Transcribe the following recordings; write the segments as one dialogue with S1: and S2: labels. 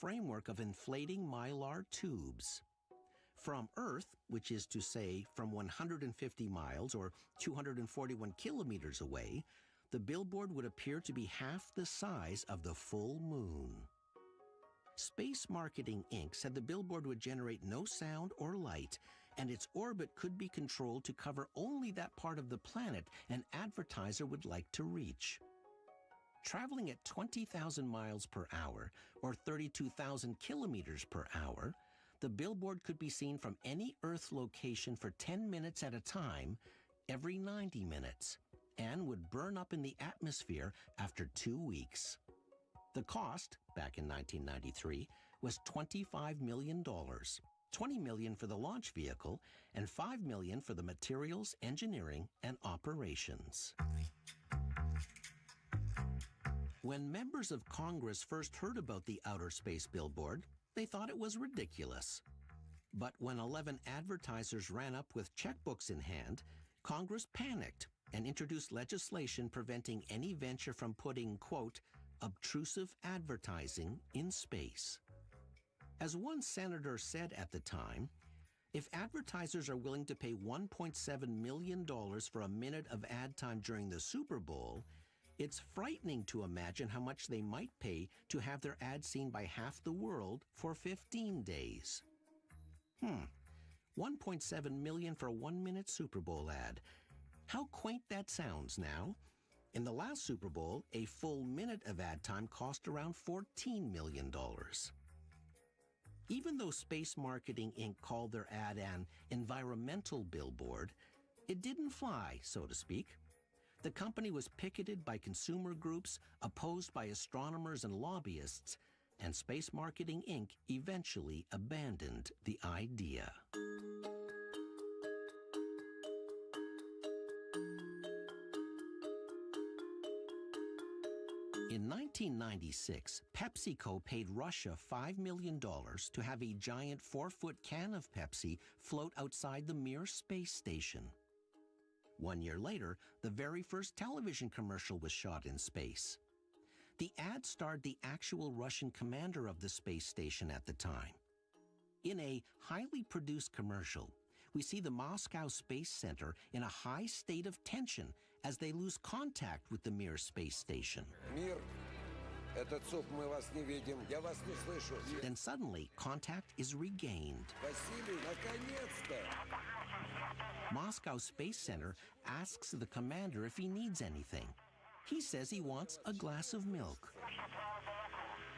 S1: framework of inflating mylar tubes. From Earth, which is to say from 150 miles or 241 kilometers away, the billboard would appear to be half the size of the full moon. Space Marketing Inc. said the billboard would generate no sound or light, and its orbit could be controlled to cover only that part of the planet an advertiser would like to reach. Traveling at 20,000 miles per hour, or 32,000 kilometers per hour, the billboard could be seen from any Earth location for 10 minutes at a time, every 90 minutes, and would burn up in the atmosphere after 2 weeks. The cost, back in 1993, was $25 million, $20 million for the launch vehicle, and $5 million for the materials, engineering, and operations. When members of Congress first heard about the outer space billboard, they thought it was ridiculous. But when 11 advertisers ran up with checkbooks in hand, Congress panicked and introduced legislation preventing any venture from putting, quote, obtrusive advertising in space. As one senator said at the time, if advertisers are willing to pay $1.7 million for a minute of ad time during the Super Bowl, it's frightening to imagine how much they might pay to have their ad seen by half the world for 15 days. $1.7 million for a 1-minute Super Bowl ad. How quaint that sounds now. In the last Super Bowl, a full minute of ad time cost around $14 million. Even though Space Marketing Inc. called their ad an environmental billboard, it didn't fly, so to speak. The company was picketed by consumer groups, opposed by astronomers and lobbyists, and Space Marketing Inc. eventually abandoned the idea. In 1996, PepsiCo paid Russia $5 million to have a giant 4-foot can of Pepsi float outside the Mir space station. 1 year later, the very first television commercial was shot in space. The ad starred the actual Russian commander of the space station at the time. In a highly produced commercial, we see the Moscow Space Center in a high state of tension as they lose contact with the Mir space station.
S2: Mir, этот ЦУП, мы вас не видим, я вас не слышу.
S1: Then suddenly, contact is regained.
S2: Василий, наконец-то!
S1: Moscow Space Center asks the commander if he needs anything. He says he wants a glass of milk.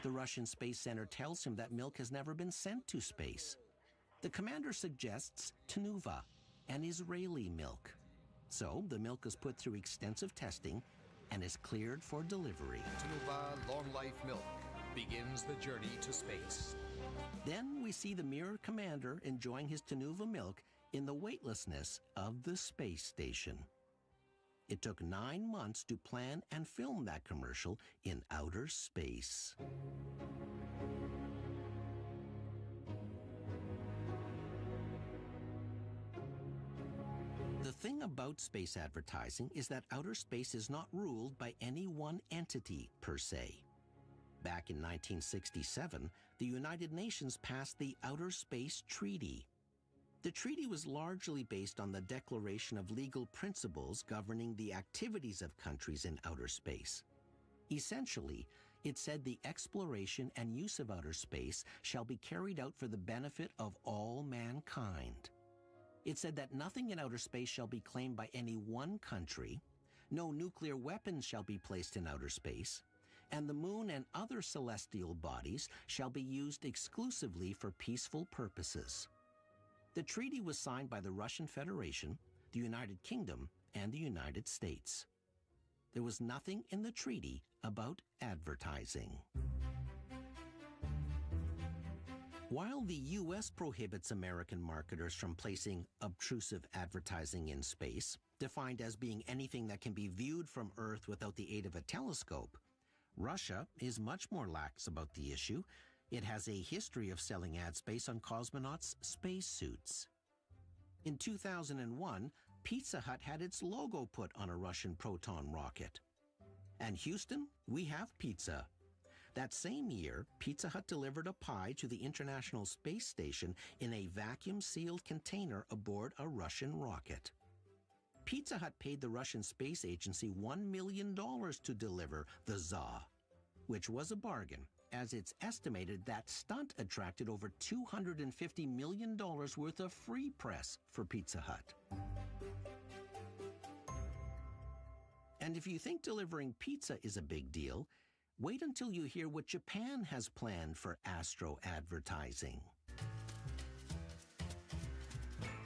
S1: The Russian Space Center tells him that milk has never been sent to space. The commander suggests Tenuva, an Israeli milk. So the milk is put through extensive testing and is cleared for delivery.
S3: Tenuva Long Life Milk begins the journey to space.
S1: Then we see the Mir commander enjoying his Tenuva milk in the weightlessness of the space station. It took 9 months to plan and film that commercial in outer space. The thing about space advertising is that outer space is not ruled by any one entity per se. Back in 1967, the United Nations passed the Outer Space Treaty. The treaty was largely based on the declaration of legal principles governing the activities of countries in outer space. Essentially, it said the exploration and use of outer space shall be carried out for the benefit of all mankind. It said that nothing in outer space shall be claimed by any one country, no nuclear weapons shall be placed in outer space, and the moon and other celestial bodies shall be used exclusively for peaceful purposes. The treaty was signed by the Russian Federation, the United Kingdom, and the United States. There was nothing in the treaty about advertising. While the U.S. prohibits American marketers from placing obtrusive advertising in space, defined as being anything that can be viewed from Earth without the aid of a telescope, Russia is much more lax about the issue. It has a history of selling ad space on cosmonauts' spacesuits. In 2001, Pizza Hut had its logo put on a Russian Proton rocket. And Houston, we have pizza. That same year, Pizza Hut delivered a pie to the International Space Station in a vacuum-sealed container aboard a Russian rocket. Pizza Hut paid the Russian Space Agency $1 million to deliver the za, which was a bargain, as it's estimated that stunt attracted over $250 million worth of free press for Pizza Hut. And if you think delivering pizza is a big deal, wait until you hear what Japan has planned for astro advertising.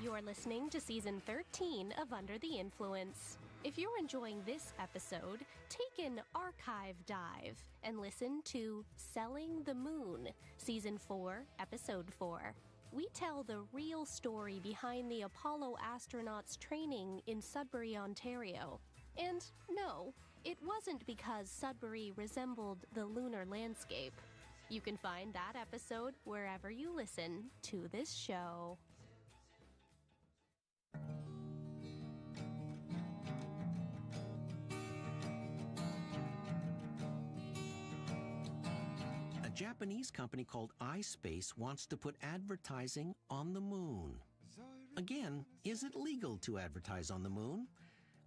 S4: You're listening to Season 13 of Under the Influence. If you're enjoying this episode, take an archive dive and listen to Selling the Moon, Season 4, Episode 4. We tell the real story behind the Apollo astronauts' training in Sudbury, Ontario. And no, it wasn't because Sudbury resembled the lunar landscape. You can find that episode wherever you listen to this show.
S1: A Japanese company called iSpace wants to put advertising on the moon. Again, is it legal to advertise on the moon?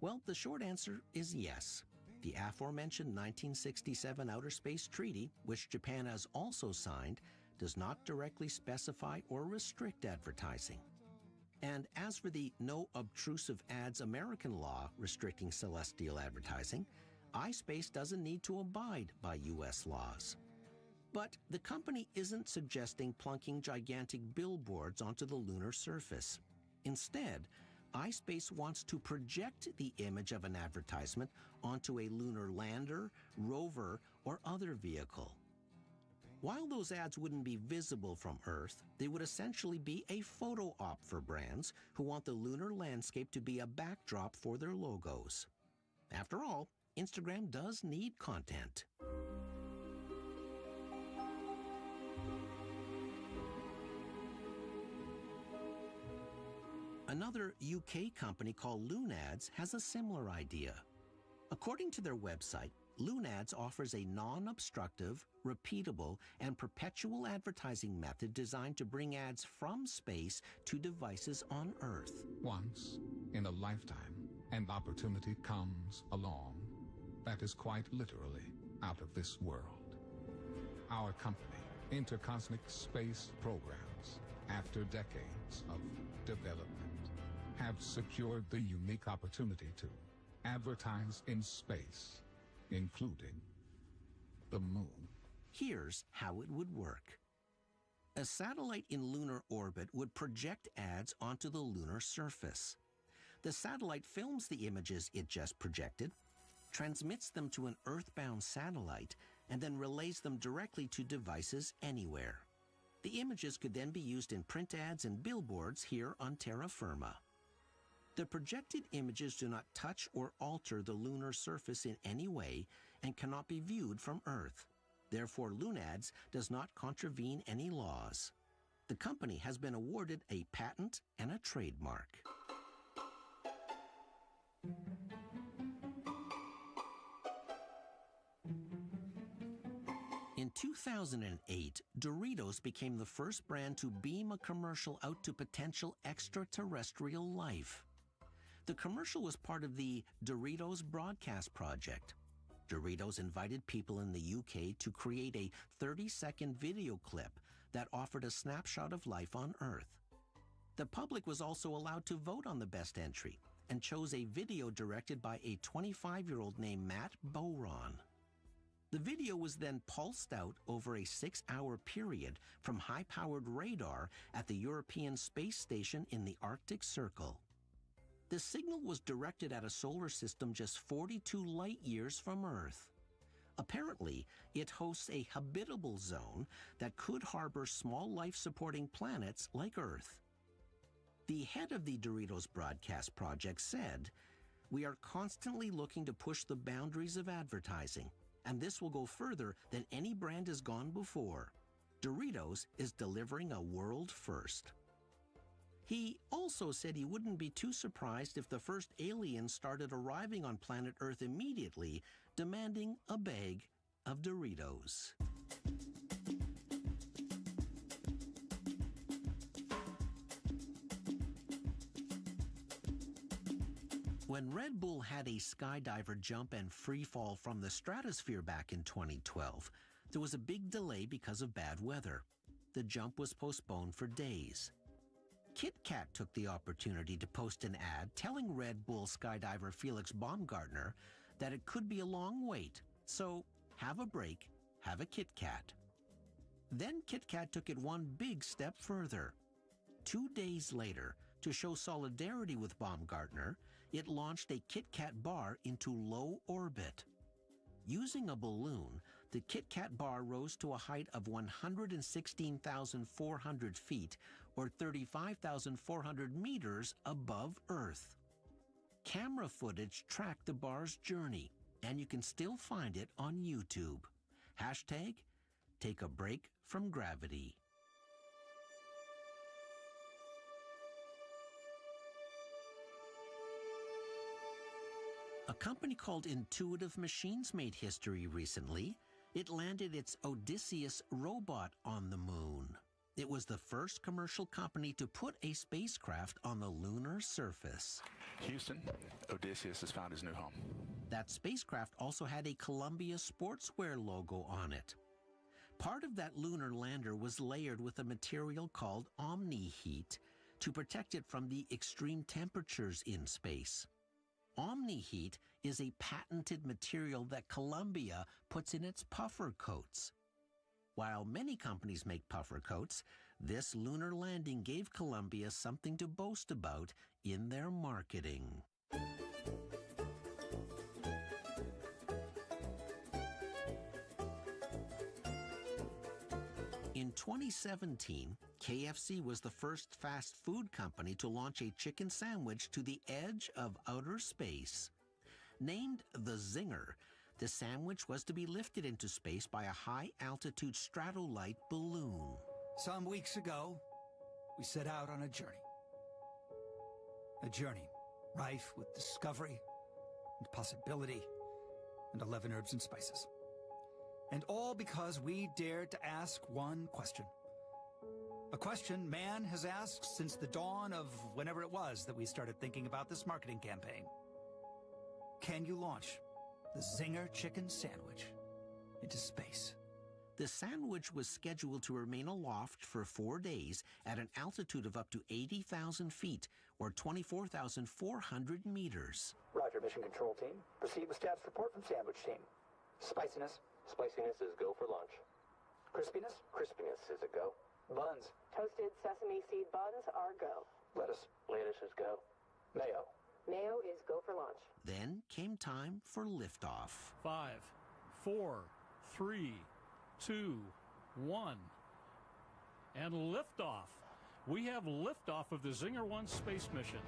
S1: Well, the short answer is yes. The aforementioned 1967 Outer Space Treaty, which Japan has also signed, does not directly specify or restrict advertising. And as for the No Obtrusive Ads American law restricting celestial advertising, iSpace doesn't need to abide by U.S. laws. But the company isn't suggesting plunking gigantic billboards onto the lunar surface. Instead, iSpace wants to project the image of an advertisement onto a lunar lander, rover, or other vehicle. While those ads wouldn't be visible from Earth, they would essentially be a photo op for brands who want the lunar landscape to be a backdrop for their logos. After all, Instagram does need content. Another UK company called Lunads has a similar idea. According to their website, Lunads offers a non-obstructive, repeatable, and perpetual advertising method designed to bring ads from space to devices on Earth.
S5: Once in a lifetime, an opportunity comes along that is quite literally out of this world. Our company, Intercosmic Space Programs, after decades of development, have secured the unique opportunity to advertise in space, including the moon.
S1: Here's how it would work. A satellite in lunar orbit would project ads onto the lunar surface. The satellite films the images it just projected, transmits them to an Earthbound satellite, and then relays them directly to devices anywhere. The images could then be used in print ads and billboards here on terra firma. The projected images do not touch or alter the lunar surface in any way and cannot be viewed from Earth. Therefore, Lunads does not contravene any laws. The company has been awarded a patent and a trademark. In 2008, Doritos became the first brand to beam a commercial out to potential extraterrestrial life. The commercial was part of the Doritos Broadcast Project. Doritos invited people in the UK to create a 30-second video clip that offered a snapshot of life on Earth. The public was also allowed to vote on the best entry and chose a video directed by a 25-year-old named Matt Bowron. The video was then pulsed out over a 6-hour period from high-powered radar at the European Space Station in the Arctic Circle. The signal was directed at a solar system just 42 light-years from Earth. Apparently, it hosts a habitable zone that could harbor small life-supporting planets like Earth. The head of the Doritos Broadcast Project said, "We are constantly looking to push the boundaries of advertising, and this will go further than any brand has gone before. Doritos is delivering a world first." He also said he wouldn't be too surprised if the first aliens started arriving on planet Earth immediately, demanding a bag of Doritos. When Red Bull had a skydiver jump and free fall from the stratosphere back in 2012, there was a big delay because of bad weather. The jump was postponed for days. Kit Kat took the opportunity to post an ad telling Red Bull skydiver Felix Baumgartner that it could be a long wait, so have a break, have a Kit Kat. Then Kit Kat took it one big step further. 2 days later, to show solidarity with Baumgartner, it launched a Kit Kat bar into low orbit. Using a balloon, the Kit Kat bar rose to a height of 116,400 feet, or 35,400 meters above Earth. Camera footage tracked the bar's journey, and you can still find it on YouTube. Hashtag, take a break from gravity. A company called Intuitive Machines made history recently. It landed its Odysseus robot on the moon. It was the first commercial company to put a spacecraft on the lunar surface.
S6: Houston, Odysseus has found his new home.
S1: That spacecraft also had a Columbia Sportswear logo on it. Part of that lunar lander was layered with a material called omni-heat to protect it from the extreme temperatures in space. Omni-heat is a patented material that Columbia puts in its puffer coats. While many companies make puffer coats, this lunar landing gave Columbia something to boast about in their marketing. In 2017, KFC was the first fast food company to launch a chicken sandwich to the edge of outer space. Named the Zinger, the sandwich was to be lifted into space by a high-altitude stratolite balloon.
S7: Some weeks ago, we set out on a journey. A journey rife with discovery and possibility and 11 herbs and spices. And all because we dared to ask one question. A question man has asked since the dawn of whenever it was that we started thinking about this marketing campaign. Can you launch the Zinger chicken sandwich into space?
S1: The sandwich was scheduled to remain aloft for 4 days at an altitude of up to 80,000 feet, or 24,400 meters.
S8: Roger, mission control team. Proceed with status report from sandwich team. Spiciness.
S9: Spiciness is go for lunch.
S8: Crispiness.
S9: Crispiness is a go.
S8: Buns.
S10: Toasted sesame seed buns are go.
S8: Lettuce.
S9: Lettuce is go.
S8: Mayo.
S10: Mayo is go for lunch.
S1: Then came time for liftoff.
S11: 5, 4, 3, 2, 1. And liftoff. We have liftoff of the Zinger 1 space mission.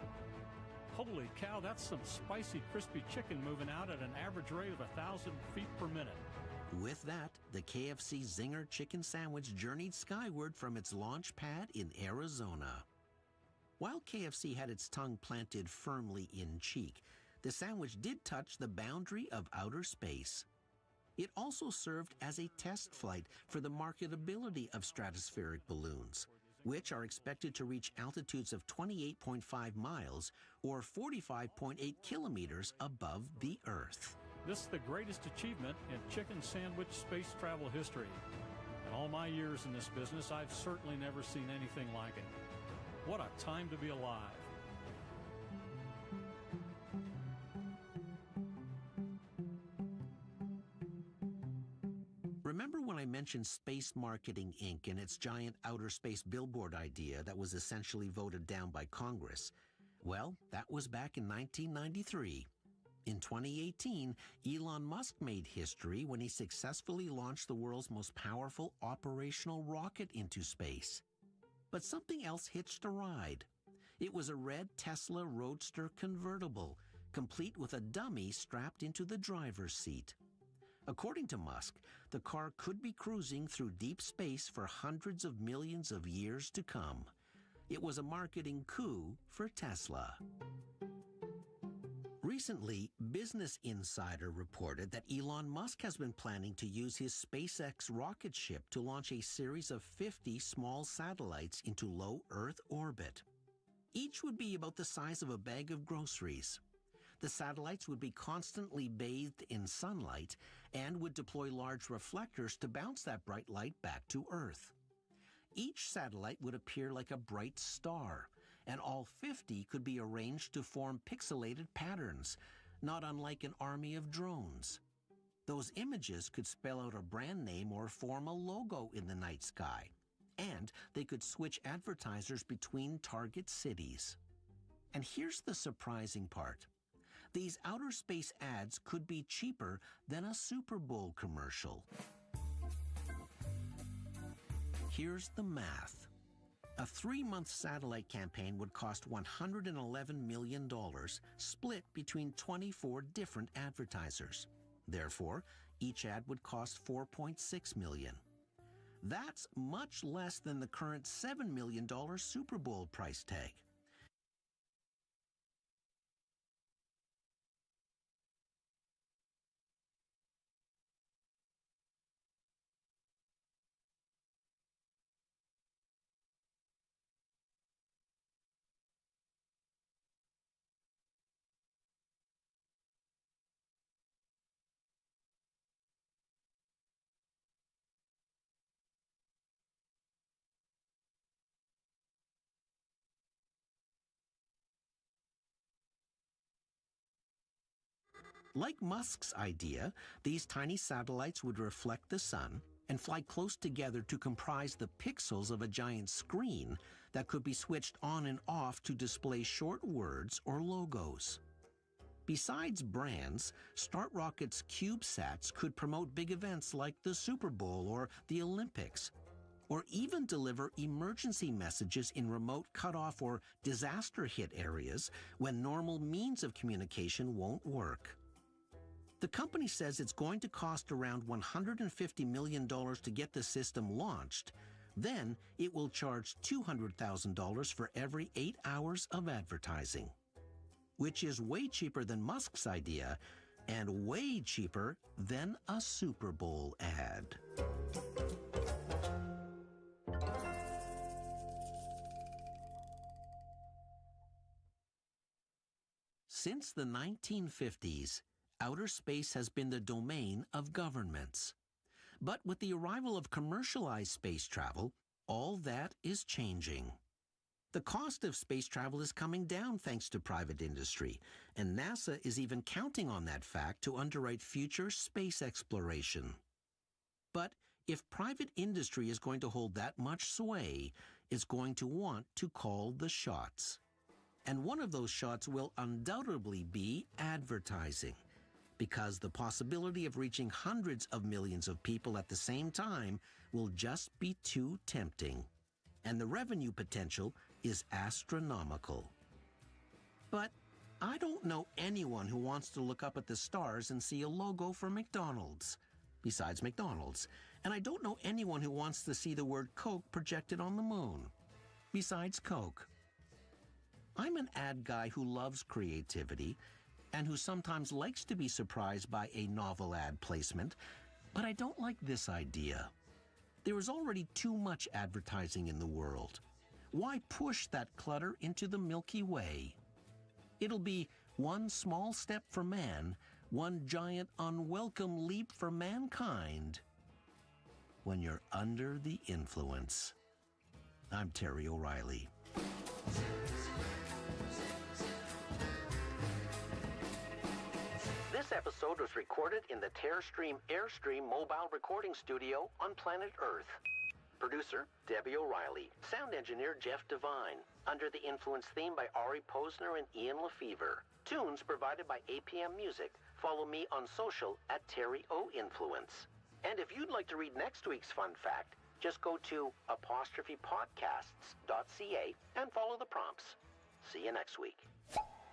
S11: Holy cow, that's some spicy, crispy chicken moving out at an average rate of 1,000 feet per minute.
S1: With that, the KFC Zinger chicken sandwich journeyed skyward from its launch pad in Arizona. While KFC had its tongue planted firmly in cheek, the sandwich did touch the boundary of outer space. It also served as a test flight for the marketability of stratospheric balloons, which are expected to reach altitudes of 28.5 miles or 45.8 kilometers above the Earth.
S11: This is the greatest achievement in chicken sandwich space travel history. In all my years in this business, I've certainly never seen anything like it. What a time to be alive.
S1: Remember when I mentioned Space Marketing Inc. and its giant outer space billboard idea that was essentially voted down by Congress? Well, that was back in 1993. In 2018, Elon Musk made history when he successfully launched the world's most powerful operational rocket into space. But something else hitched a ride. It was a red Tesla Roadster convertible, complete with a dummy strapped into the driver's seat. According to Musk, the car could be cruising through deep space for hundreds of millions of years to come. It was a marketing coup for Tesla. Recently, Business Insider reported that Elon Musk has been planning to use his SpaceX rocket ship to launch a series of 50 small satellites into low Earth orbit. Each would be about the size of a bag of groceries. The satellites would be constantly bathed in sunlight and would deploy large reflectors to bounce that bright light back to Earth. Each satellite would appear like a bright star, and all 50 could be arranged to form pixelated patterns, not unlike an army of drones. Those images could spell out a brand name or form a logo in the night sky, and they could switch advertisers between target cities. And here's the surprising part. These outer space ads could be cheaper than a Super Bowl commercial. Here's the math. A 3-month satellite campaign would cost $111 million, split between 24 different advertisers. Therefore, each ad would cost $4.6 million. That's much less than the current $7 million Super Bowl price tag. Like Musk's idea, these tiny satellites would reflect the sun and fly close together to comprise the pixels of a giant screen that could be switched on and off to display short words or logos. Besides brands, Start Rocket's CubeSats could promote big events like the Super Bowl or the Olympics, or even deliver emergency messages in remote cutoff or disaster-hit areas when normal means of communication won't work. The company says it's going to cost around $150 million to get the system launched. Then it will charge $200,000 for every 8 hours of advertising, which is way cheaper than Musk's idea and way cheaper than a Super Bowl ad. Since the 1950s, outer space has been the domain of governments. But with the arrival of commercialized space travel, all that is changing. The cost of space travel is coming down thanks to private industry, and NASA is even counting on that fact to underwrite future space exploration. But if private industry is going to hold that much sway, it's going to want to call the shots. And one of those shots will undoubtedly be advertising, because the possibility of reaching hundreds of millions of people at the same time will just be too tempting. And the revenue potential is astronomical. But I don't know anyone who wants to look up at the stars and see a logo for McDonald's, besides McDonald's. And I don't know anyone who wants to see the word Coke projected on the moon, besides Coke. I'm an ad guy who loves creativity and who sometimes likes to be surprised by a novel ad placement, but I don't like this idea. There is already too much advertising in the world. Why push that clutter into the Milky Way? It'll be one small step for man, one giant unwelcome leap for mankind when you're under the influence. I'm Terry O'Reilly. This episode was recorded in the Terrestream Airstream mobile recording studio on planet Earth. Producer, Debbie O'Reilly. Sound engineer, Jeff Devine. Under the Influence theme by Ari Posner and Ian LeFever. Tunes provided by APM Music. Follow me on social at Terry O Influence. And if you'd like to read next week's fun fact, just go to #podcasts.ca and follow the prompts. See you next week.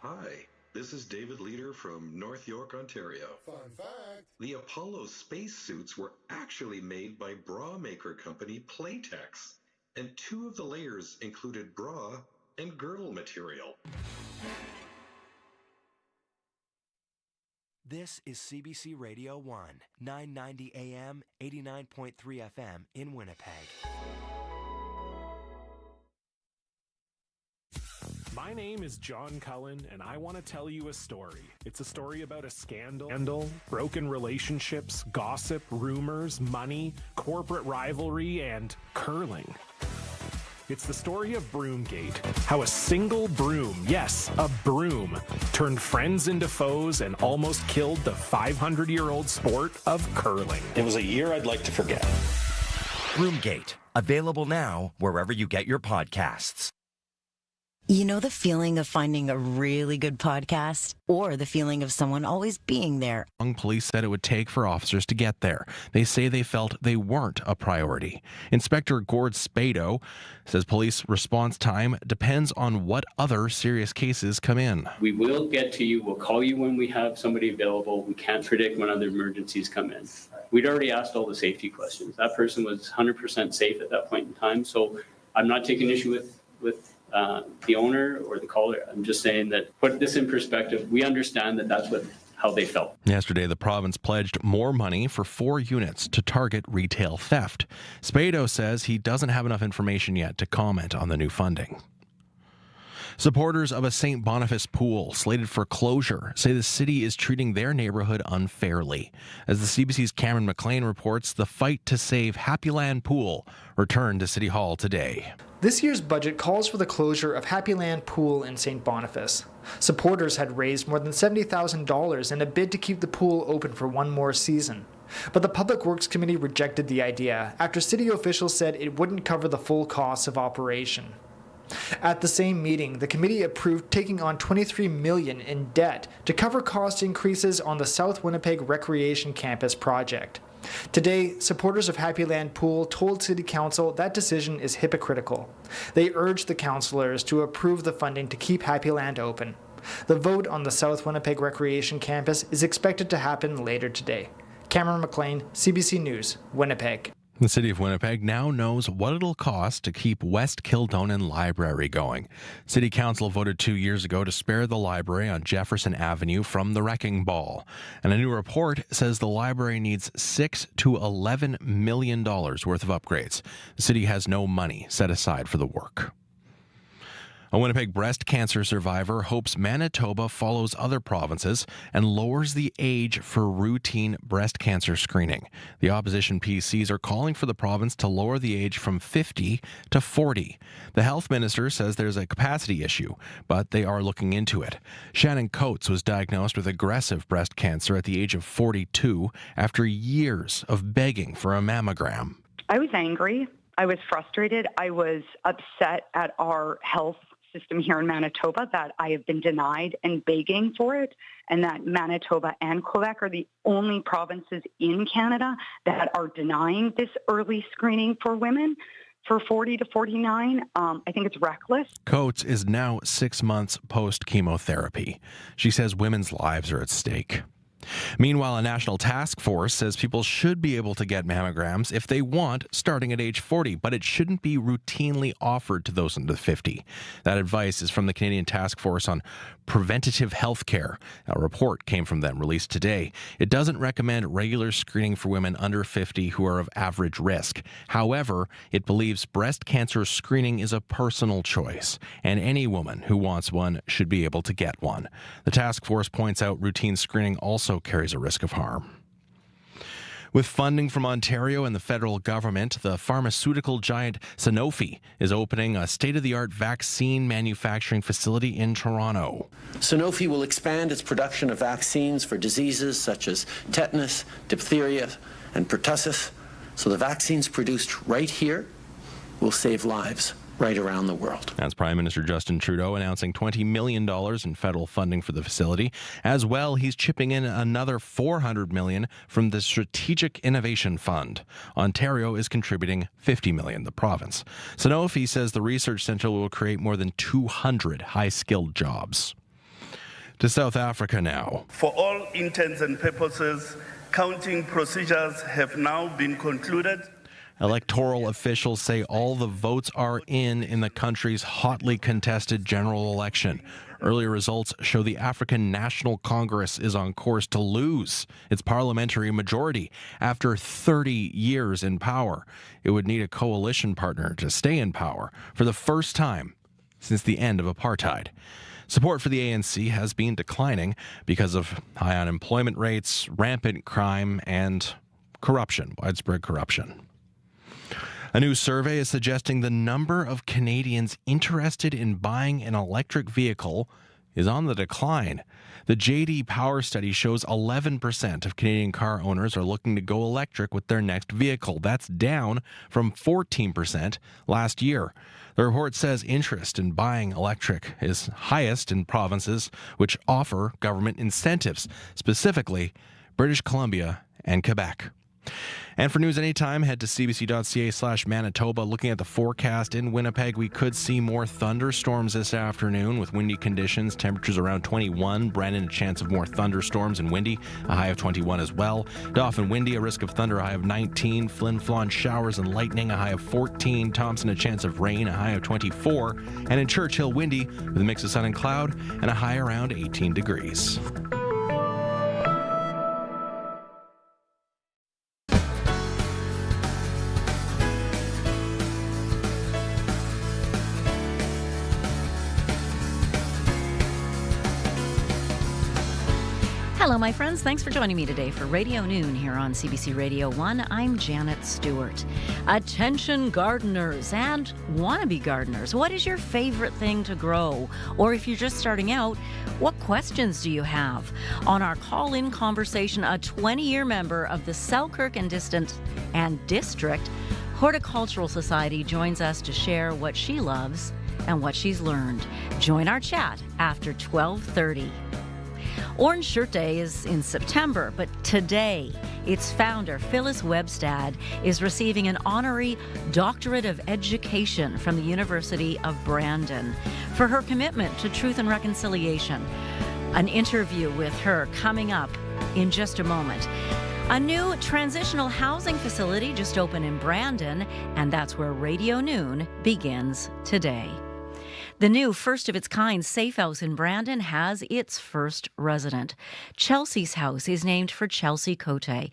S12: Hi. This is David Leader from North York, Ontario.
S13: Fun fact.
S12: The Apollo spacesuits were actually made by bra maker company Playtex, and 2 of the layers included bra and girdle material.
S13: This is CBC Radio 1, 990 AM, 89.3 FM in Winnipeg.
S14: My name is John Cullen, and I want to tell you a story. It's a story about a scandal, broken relationships, gossip, rumors, money, corporate rivalry, and curling. It's the story of Broomgate, how a single broom, yes, a broom, turned friends into foes and almost killed the 500-year-old sport of curling.
S15: It was a year I'd like to forget.
S13: Broomgate, available now wherever you get your podcasts.
S16: You know the feeling of finding a really good podcast? Or the feeling of someone always being there?
S17: Police said it would take for officers to get there. They say they felt they weren't a priority. Inspector Gord Spado says police response time depends on what other serious cases come in.
S18: We will get to you. We'll call you when we have somebody available. We can't predict when other emergencies come in. We'd already asked all the safety questions. That person was 100% safe at that point in time. So I'm not taking issue with the owner or the caller. I'm just saying that, put this in perspective, we understand that that's how they felt.
S17: Yesterday, the province pledged more money for 4 units to target retail theft. Spado says he doesn't have enough information yet to comment on the new funding. Supporters of a St. Boniface pool slated for closure say the city is treating their neighborhood unfairly. As the CBC's Cameron McLean reports, the fight to save Happyland Pool returned to City Hall today.
S19: This year's budget calls for the closure of Happyland Pool in St. Boniface. Supporters had raised more than $70,000 in a bid to keep the pool open for one more season. But the Public Works Committee rejected the idea after city officials said it wouldn't cover the full costs of operation. At the same meeting, the committee approved taking on $23 million in debt to cover cost increases on the South Winnipeg Recreation Campus project. Today, supporters of Happyland Pool told City Council that decision is hypocritical. They urged the councillors to approve the funding to keep Happyland open. The vote on the South Winnipeg Recreation Campus is expected to happen later today. Cameron McLean, CBC News, Winnipeg.
S17: The City of Winnipeg now knows what it'll cost to keep West Kildonan Library going. City Council voted 2 years ago to spare the library on Jefferson Avenue from the wrecking ball. And a new report says the library needs $6 to $11 million worth of upgrades. The city has no money set aside for the work. A Winnipeg breast cancer survivor hopes Manitoba follows other provinces and lowers the age for routine breast cancer screening. The opposition PCs are calling for the province to lower the age from 50 to 40. The health minister says there's a capacity issue, but they are looking into it. Shannon Coates was diagnosed with aggressive breast cancer at the age of 42 after years of begging for a mammogram.
S20: I was angry. I was frustrated. I was upset at our health system here in Manitoba that I have been denied and begging for it, and that Manitoba and Quebec are the only provinces in Canada that are denying this early screening for women for 40 to 49. I think it's reckless.
S17: Coates is now 6 months post-chemotherapy. She says women's lives are at stake. Meanwhile, a national task force says people should be able to get mammograms if they want, starting at age 40, but it shouldn't be routinely offered to those under 50. That advice is from the Canadian Task Force on Preventative Health Care. A report came from them, released today. It doesn't recommend regular screening for women under 50 who are of average risk. However, it believes breast cancer screening is a personal choice, and any woman who wants one should be able to get one. The task force points out routine screening also carries a risk of harm. With funding from Ontario and the federal government, the pharmaceutical giant Sanofi is opening a state-of-the-art vaccine manufacturing facility in Toronto.
S21: Sanofi will expand its production of vaccines for diseases such as tetanus, diphtheria, and pertussis, so the vaccines produced right here will save lives right around the world. That's Prime Minister Justin Trudeau announcing $20 million in federal funding for the facility. As well, he's chipping in another $400 million from the Strategic Innovation Fund. Ontario is contributing $50 million, the province. Sanofi says the research centre will create more than 200 high-skilled jobs. To South Africa now.
S22: For all intents and purposes, counting procedures have now been concluded.
S17: Electoral officials say all the votes are in the country's hotly contested general election. Earlier results show the African National Congress is on course to lose its parliamentary majority after 30 years in power. It would need a coalition partner to stay in power for the first time since the end of apartheid. Support for the ANC has been declining because of high unemployment rates, rampant crime, and corruption, widespread corruption. A new survey is suggesting the number of Canadians interested in buying an electric vehicle is on the decline. The JD Power study shows 11% of Canadian car owners are looking to go electric with their next vehicle. That's down from 14% last year. The report says interest in buying electric is highest in provinces which offer government incentives, specifically British Columbia and Quebec. And for news anytime, head to cbc.ca/Manitoba. Looking at the forecast in Winnipeg, we could see more thunderstorms this afternoon with windy conditions. Temperatures around 21. Brandon, a chance of more thunderstorms and windy, a high of 21 as well. Dauphin, windy, a risk of thunder, a high of 19. Flin Flon, showers and lightning, a high of 14. Thompson, a chance of rain, a high of 24. And in Churchill, windy with a mix of sun and cloud and a high around 18 degrees.
S2: Hello, my friends. Thanks for joining me today for Radio Noon here on CBC Radio 1. I'm Janet Stewart. Attention gardeners and wannabe gardeners. What is your favorite thing to grow? Or if you're just starting out, what questions do you have? On our call-in conversation, a 20-year member of the Selkirk and District Horticultural Society joins us to share what she loves and what she's learned. Join our chat after 12:30. Orange Shirt Day is in September, but today, its founder, Phyllis Webstad, is receiving an honorary Doctorate of Education from the University of Brandon for her commitment to truth and reconciliation. An interview with her coming up in just a moment. A new transitional housing facility just opened in Brandon, and that's where Radio Noon begins today. The new first-of-its-kind safe house in Brandon has its first resident. Chelsea's house is named for Chelsea Cote, a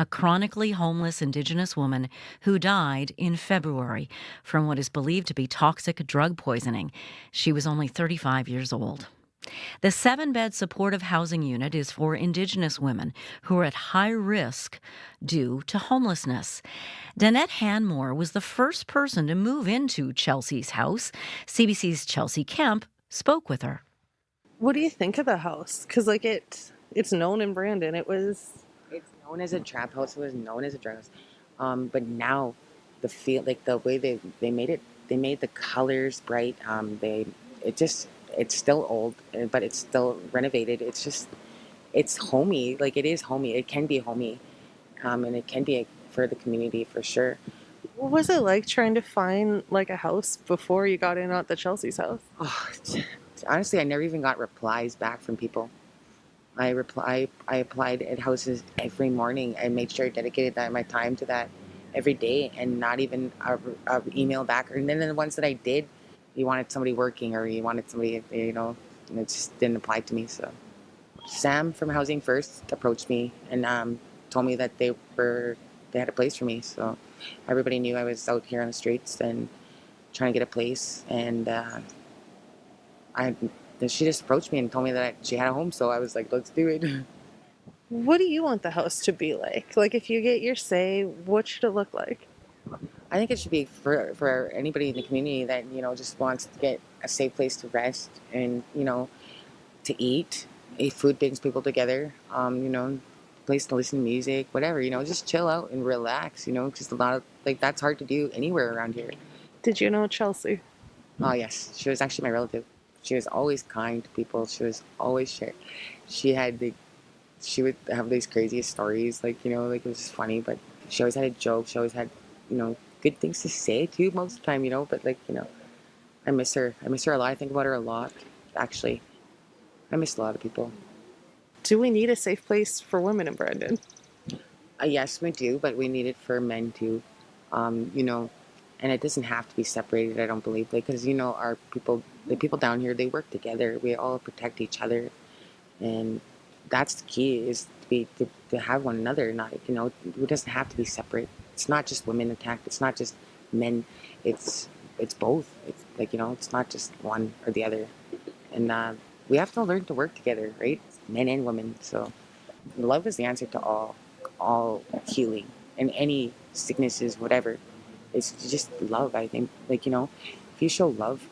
S2: chronically homeless Indigenous woman who died in February from what is believed to be toxic drug poisoning. She was only 35 years old. The 7-bed supportive housing unit is for Indigenous women who are at high risk due to homelessness. Danette Hanmore was the first person to move into Chelsea's house. CBC's Chelsea Kemp spoke with her.
S15: What do you think of the house? Because it's known in Brandon. It's
S23: known as a trap house. It was known as a drug house. But now the way they made it, they made the colors bright. It's still old, but it's still renovated. It's homey. It is homey. It can be homey. And it can be for the community for sure.
S15: What was it like trying to find a house before you got in at the Chelsea's house?
S23: Oh, honestly, I never even got replies back from people. I applied at houses every morning. I made sure I dedicated my time to that every day, and not even a email back. And then the ones that I did, you wanted somebody working, or you wanted somebody, and it just didn't apply to me. So Sam from Housing First approached me and told me that they had a place for me. So everybody knew I was out here on the streets and trying to get a place. And she just approached me and told me that she had a home. So I was like, let's do it.
S15: What do you want the house to be like? If you get your say, what should it look like?
S23: I think it should be for anybody in the community that, just wants to get a safe place to rest and, to eat. Food brings people together, place to listen to music, whatever, just chill out and relax, because a lot of, that's hard to do anywhere around here.
S15: Did you know Chelsea?
S23: Oh, yes. She was actually my relative. She was always kind to people. She was always shared. She would have these craziest stories, it was just funny, but she always had a joke. She always had, good things to say too most of the time, but I miss her. I miss her a lot. I think about her a lot, actually. I miss a lot of people.
S15: Do we need a safe place for women in Brandon?
S23: Yes, we do, but we need it for men too. And it doesn't have to be separated, I don't believe. Like, because, you know, the people down here, they work together. We all protect each other. And that's the key, is to have one another. Not, you know, it doesn't have to be separate. It's not just women attacked. It's not just men. It's both. It's like, you know, it's not just one or the other. And we have to learn to work together, right? Men and women. So love is the answer to all healing and any sicknesses, whatever. It's just love, I think. Like, you know, if you show love,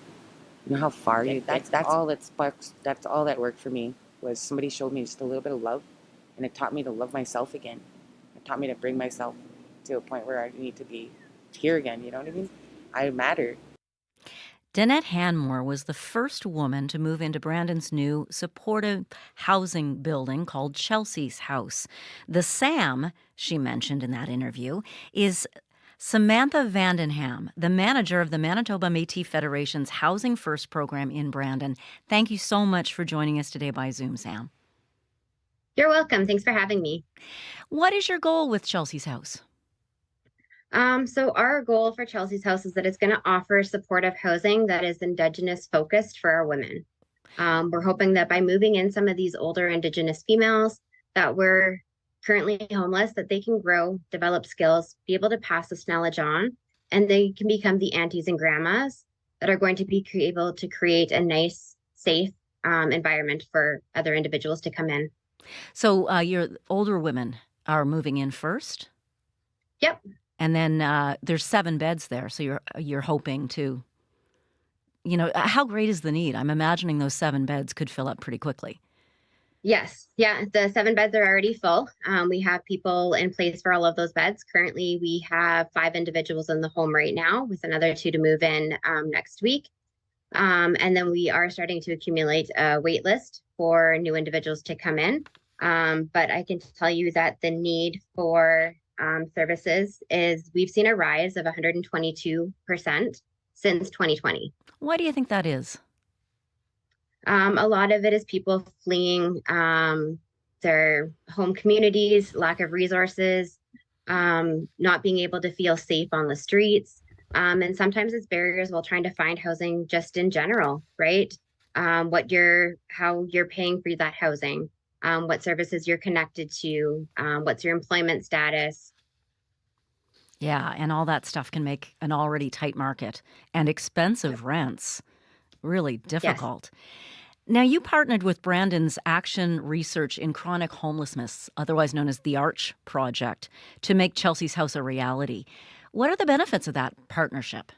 S23: you know how far you... That's all that sparks. That's all that worked for me, was somebody showed me just a little bit of love, and it taught me to love myself again. It taught me to bring myself to a point where I need to be here again, you know what I mean? I matter.
S2: Danette Hanmore was the first woman to move into Brandon's new supportive housing building called Chelsea's House. The Sam she mentioned in that interview is Samantha Vandenham, the manager of the Manitoba Métis Federation's Housing First program in Brandon. Thank you so much for joining us today by Zoom, Sam.
S3: You're welcome. Thanks for having me.
S2: What is your goal with Chelsea's House?
S3: So our goal for Chelsea's House is that it's going to offer supportive housing that is Indigenous focused for our women. We're hoping that by moving in some of these older Indigenous females that were currently homeless, that they can grow, develop skills, be able to pass this knowledge on, and they can become the aunties and grandmas that are going to be able to create a nice, safe environment for other individuals to come in.
S2: So your older women are moving in first?
S3: Yep.
S2: And then there's 7 beds there, so you're hoping to, you know, how great is the need? I'm imagining those 7 beds could fill up pretty quickly.
S3: Yes. Yeah. The 7 beds are already full. We have people in place for all of those beds. Currently, we have 5 individuals in the home right now, with another 2 to move in next week. And then we are starting to accumulate a wait list for new individuals to come in. But I can tell you that the need for services is, we've seen a rise of 122% since 2020.
S2: Why do you think that is?
S3: A lot of it is people fleeing their home communities, lack of resources, not being able to feel safe on the streets. And sometimes it's barriers while trying to find housing just in general, right? How you're paying for that housing, what services you're connected to, what's your employment status.
S2: Yeah, and all that stuff can make an already tight market and expensive rents really difficult. Yes. Now, you partnered with Brandon's Action Research in Chronic Homelessness, otherwise known as the ARCH project, to make Chelsea's House a reality. What are the benefits of that partnership?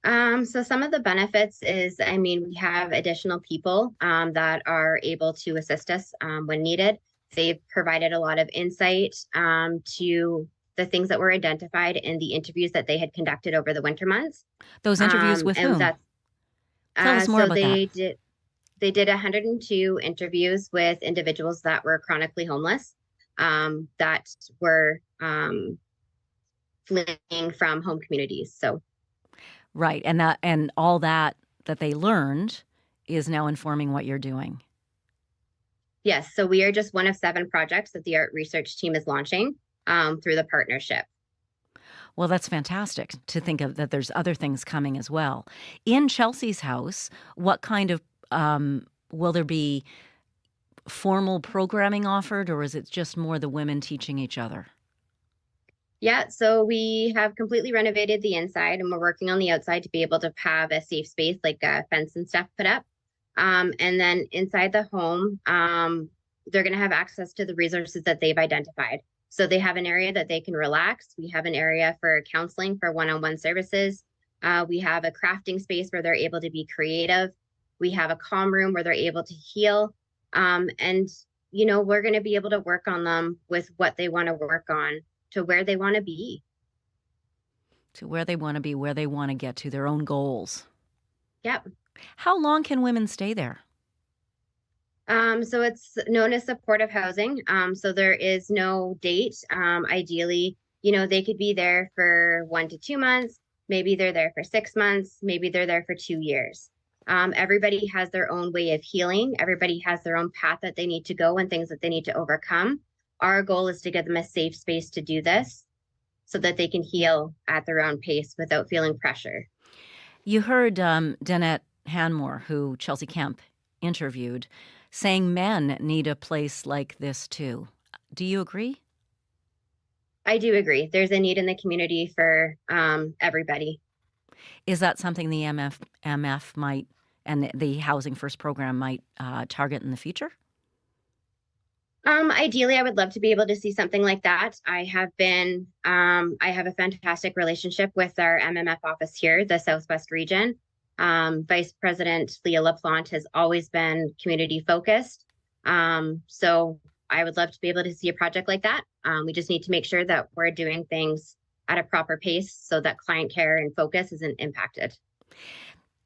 S3: So some of the benefits is, we have additional people that are able to assist us when needed. They've provided a lot of insight to the things that were identified in the interviews that they had conducted over the winter months.
S2: Those interviews with whom? Tell us more about that.
S3: They did 102 interviews with individuals that were chronically homeless, that were fleeing from home communities. So,
S2: right, and all that they learned is now informing what you're doing.
S3: Yes, so we are just one of 7 projects that the ART research team is launching through the partnership.
S2: Well, that's fantastic to think of that there's other things coming as well. In Chelsea's House, what kind of will there be formal programming offered, or is it just more the women teaching each other?
S3: Yeah, so we have completely renovated the inside, and we're working on the outside to be able to have a safe space, like a fence and stuff put up. And then inside the home, they're going to have access to the resources that they've identified. So they have an area that they can relax. We have an area for counseling, for one-on-one services. We have a crafting space where they're able to be creative. We have a calm room where they're able to heal. And, we're going to be able to work on them with what they want to work on to where they want to be.
S2: To where they want to be, where they want to get to, their own goals.
S3: Yep.
S2: How long can women stay there?
S3: So it's known as supportive housing. So there is no date. Ideally, they could be there for 1 to 2 months. Maybe they're there for 6 months. Maybe they're there for 2 years. Everybody has their own way of healing. Everybody has their own path that they need to go and things that they need to overcome. Our goal is to give them a safe space to do this. so that they can heal at their own pace without feeling pressure.
S2: You heard Danette Hanmore, who Chelsea Kemp interviewed, saying men need a place like this too. Do you agree?
S3: I do agree. There's a need in the community for everybody.
S2: Is that something the MF might, and the Housing First program might target in the future?
S3: Ideally, I would love to be able to see something like that. I have a fantastic relationship with our MMF office here, the Southwest region. Vice President Leah LaPlante has always been community focused. So I would love to be able to see a project like that. We just need to make sure that we're doing things at a proper pace so that client care and focus isn't impacted.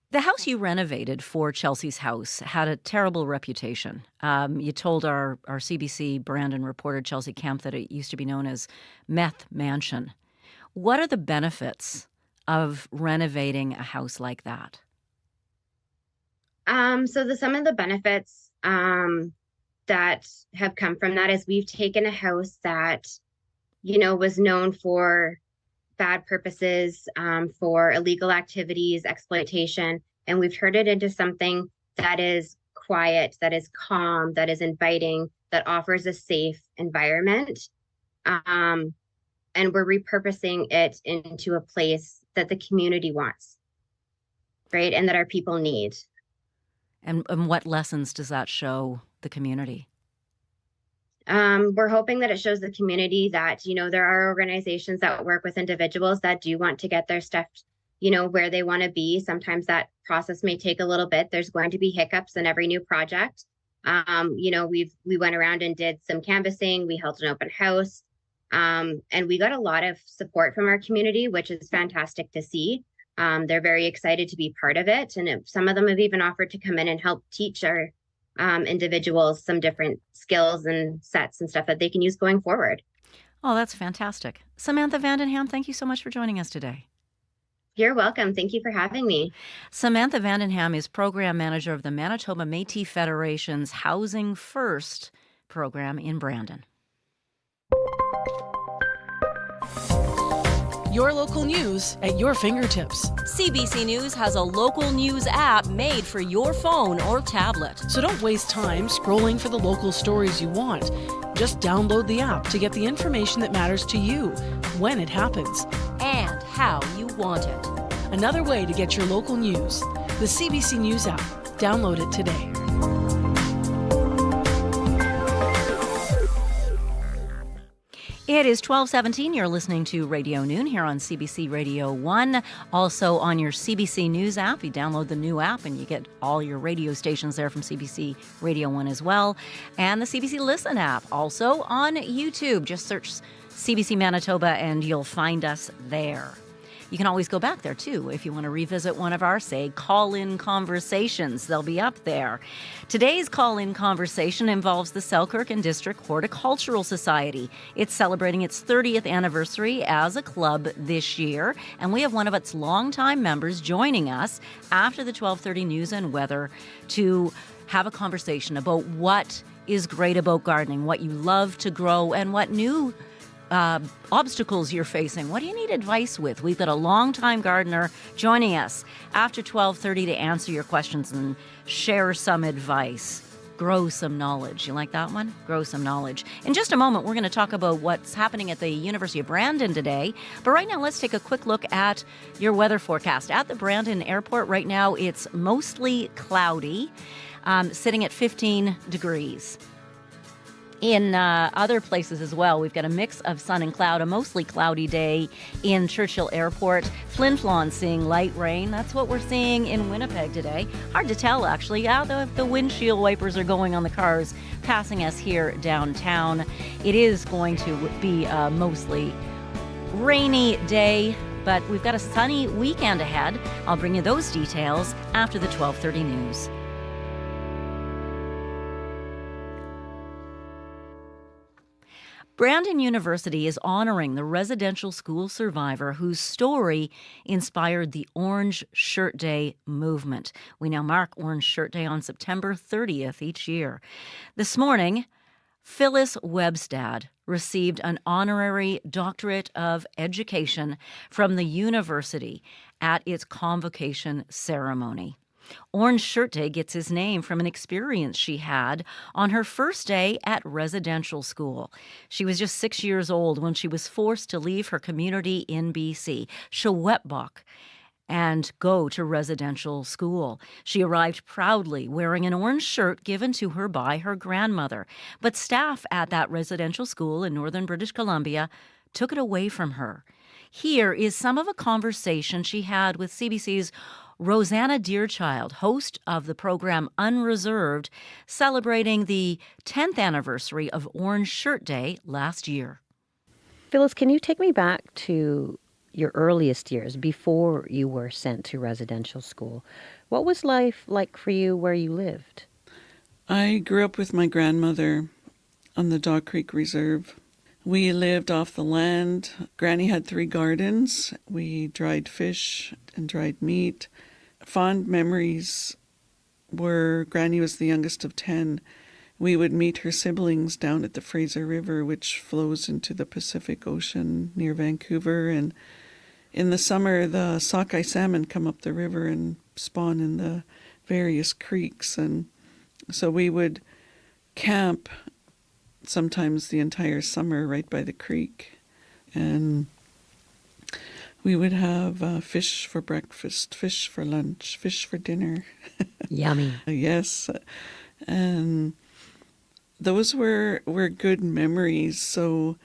S2: The house you renovated for Chelsea's House had a terrible reputation. You told our CBC Brandon reporter Chelsea Kemp that it used to be known as Meth Mansion. What are the benefits of renovating a house like that?
S3: So some of the benefits that have come from that is we've taken a house that, was known for bad purposes, for illegal activities, exploitation, and we've turned it into something that is quiet, that is calm, that is inviting, that offers a safe environment. And we're repurposing it into a place that the community wants, right? And that our people need.
S2: And what lessons does that show the community?
S3: We're hoping that it shows the community that, there are organizations that work with individuals that do want to get their stuff, where they want to be. Sometimes that process may take a little bit. There's going to be hiccups in every new project. We went around and did some canvassing. We held an open house, and we got a lot of support from our community, which is fantastic to see. They're very excited to be part of it. And some of them have even offered to come in and help teach our individuals some different skills and sets and stuff that they can use going forward.
S2: Oh, that's fantastic. Samantha Vandenham, thank you so much for joining us today.
S3: You're welcome. Thank you for having me.
S2: Samantha Vandenham is program manager of the Manitoba Métis Federation's Housing First program in Brandon.
S4: Your local news at your fingertips.
S5: CBC News has a local news app made for your phone or tablet.
S4: So don't waste time scrolling for the local stories you want. Just download the app to get the information that matters to you when it happens.
S5: And how you want it.
S4: Another way to get your local news. The CBC News app. Download it today.
S2: It is 12:17. You're listening to Radio Noon here on CBC Radio 1. Also on your CBC News app. You download the new app and you get all your radio stations there from CBC Radio 1 as well. And the CBC Listen app. Also on YouTube. Just search CBC Manitoba and you'll find us there. You can always go back there, too, if you want to revisit one of our, say, call-in conversations. They'll be up there. Today's call-in conversation involves the Selkirk and District Horticultural Society. It's celebrating its 30th anniversary as a club this year, and we have one of its longtime members joining us after the 12:30 news and weather to have a conversation about what is great about gardening, what you love to grow, and what new obstacles you're facing. What do you need advice with? We've got a longtime gardener joining us after 12:30 to answer your questions and share some advice. Grow some knowledge. You like that one? Grow some knowledge. In just a moment, we're going to talk about what's happening at the University of Brandon today. But right now, let's take a quick look at your weather forecast. At the Brandon Airport right now, it's mostly cloudy, sitting at 15 degrees. In other places as well, we've got a mix of sun and cloud, a mostly cloudy day in Churchill Airport. Flin Flon seeing light rain. That's what we're seeing in Winnipeg today. Hard to tell, actually. Yeah, the windshield wipers are going on the cars passing us here downtown. It is going to be a mostly rainy day, but we've got a sunny weekend ahead. I'll bring you those details after the 12:30 news. Brandon University is honoring the residential school survivor whose story inspired the Orange Shirt Day movement. We now mark Orange Shirt Day on September 30th each year. This morning, Phyllis Webstad received an honorary doctorate of education from the university at its convocation ceremony. Orange Shirt Day gets his name from an experience she had on her first day at residential school. She was just 6 years old when she was forced to leave her community in BC, Shewetbok, and go to residential school. She arrived proudly wearing an orange shirt given to her by her grandmother. But staff at that residential school in northern British Columbia took it away from her. Here is some of a conversation she had with CBC's Rosanna Deerchild, host of the program Unreserved, celebrating the 10th anniversary of Orange Shirt Day last year.
S6: Phyllis, can you take me back to your earliest years before you were sent to residential school? What was life like for you where you lived?
S7: I grew up with my grandmother on the Dog Creek Reserve. We lived off the land. Granny had 3 gardens. We dried fish and dried meat. Fond memories were Granny was the youngest of 10. We would meet her siblings down at the Fraser River, which flows into the Pacific Ocean near Vancouver. And in the summer, the sockeye salmon come up the river and spawn in the various creeks. And so we would camp sometimes the entire summer right by the creek. And we would have fish for breakfast, fish for lunch, fish for dinner.
S6: Yummy.
S7: Yes. And those were good memories. So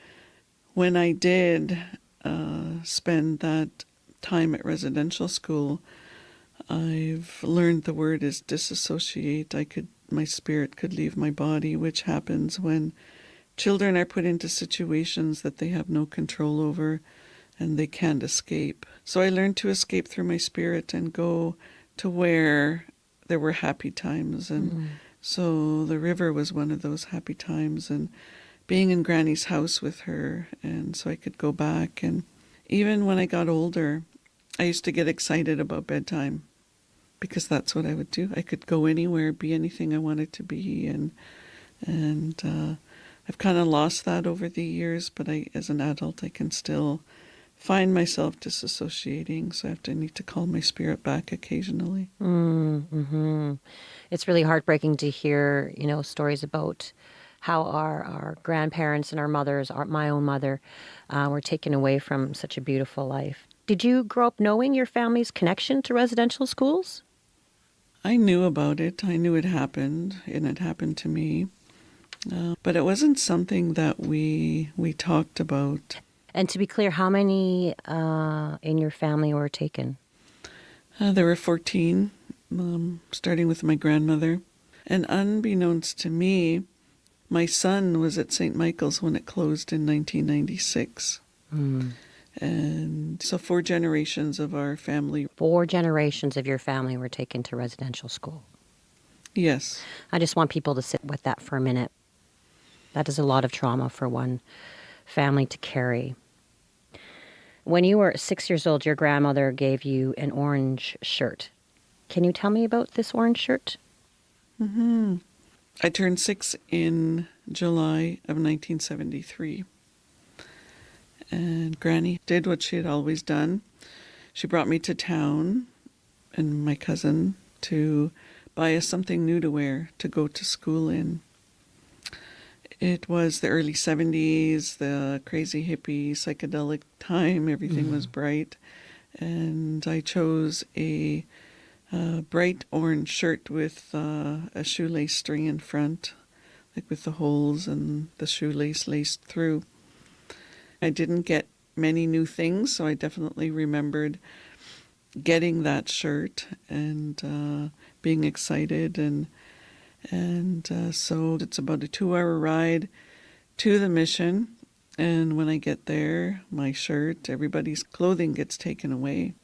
S7: when I did spend that time at residential school, I've learned the word is disassociate. My spirit could leave my body, which happens when children are put into situations that they have no control over and they can't escape. So I learned to escape through my spirit and go to where there were happy times. And so the river was one of those happy times, and being in Granny's house with her, and so I could go back. And even when I got older, I used to get excited about bedtime because that's what I would do. I could go anywhere, be anything I wanted to be, and I've kind of lost that over the years, but as an adult, I can still find myself disassociating, so I need to call my spirit back occasionally.
S6: Mm-hmm. It's really heartbreaking to hear, stories about how our grandparents and our mothers, my own mother, were taken away from such a beautiful life. Did you grow up knowing your family's connection to residential schools?
S7: I knew about it. I knew it happened, and it happened to me. But it wasn't something that we talked about.
S6: And to be clear, how many in your family were taken?
S7: There were 14, starting with my grandmother. And unbeknownst to me, my son was at St. Michael's when it closed in 1996. And so 4 generations of our family.
S6: 4 generations of your family were taken to residential school.
S7: Yes.
S6: I just want people to sit with that for a minute. That is a lot of trauma for one family to carry. When you were 6 years old, your grandmother gave you an orange shirt. Can you tell me about this orange shirt?
S7: I turned 6 in July of 1973. And Granny did what she had always done. She brought me to town and my cousin to buy us something new to wear to go to school in. It was the early 70s, the crazy hippie psychedelic time. Everything was bright. And I chose a bright orange shirt with a shoelace string in front, like with the holes and the shoelace laced through. I didn't get many new things, so I definitely remembered getting that shirt and being excited. And so it's about a 2-hour ride to the mission. And when I get there, my shirt, everybody's clothing gets taken away.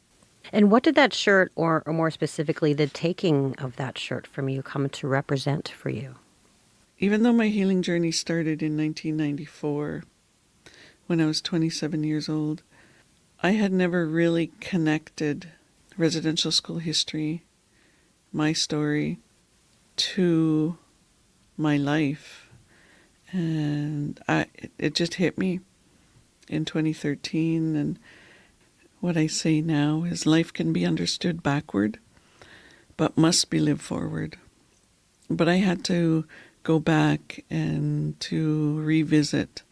S6: And what did that shirt, or more specifically, the taking of that shirt from you, come to represent for you?
S7: Even though my healing journey started in 1994, when I was 27 years old, I had never really connected residential school history, my story, to my life And it just hit me in 2013. And what I say now is life can be understood backward, but must be lived forward. But I had to go back and to revisit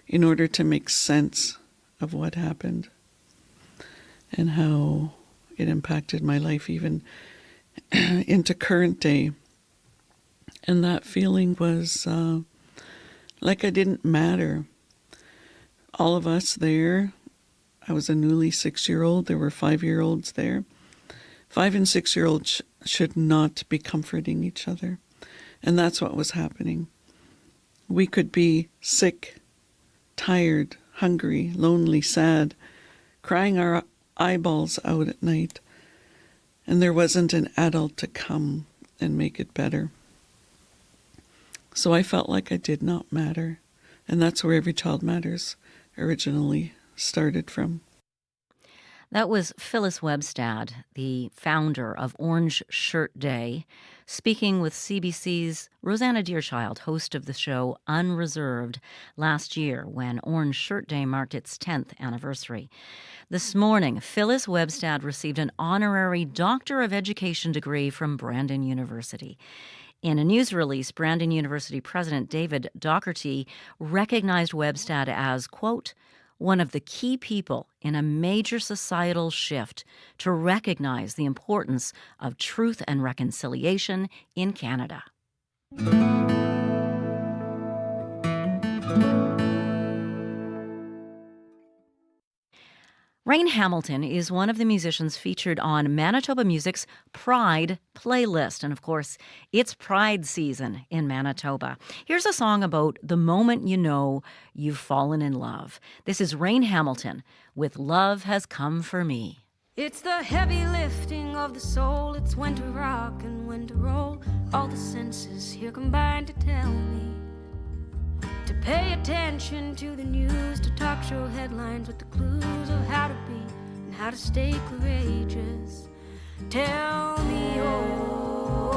S7: in order to make sense of what happened and how it impacted my life even into current day. And that feeling was like I didn't matter. All of us there, I was a newly 6-year-old, there were 5-year-olds there. 5 and 6-year-olds should not be comforting each other. And that's what was happening. We could be sick, tired, hungry, lonely, sad, crying our eyeballs out at night. And there wasn't an adult to come and make it better. So I felt like I did not matter. And that's where Every Child Matters originally started from.
S2: That was Phyllis Webstad, the founder of Orange Shirt Day, speaking with CBC's Rosanna Deerchild, host of the show Unreserved, last year when Orange Shirt Day marked its 10th anniversary. This morning, Phyllis Webstad received an honorary Doctor of Education degree from Brandon University. In a news release, Brandon University President David Docherty recognized Webstad as, quote, one of the key people in a major societal shift to recognize the importance of truth and reconciliation in Canada. Rain Hamilton is one of the musicians featured on Manitoba Music's Pride playlist. And of course, it's Pride season in Manitoba. Here's a song about the moment you know you've fallen in love. This is Rain Hamilton with Love Has Come For Me.
S8: It's the heavy lifting of the soul. It's when to rock and when to roll. All the senses here combined to tell me to pay attention to the news, to talk show headlines with the clues of how to be and how to stay courageous. Tell me, oh,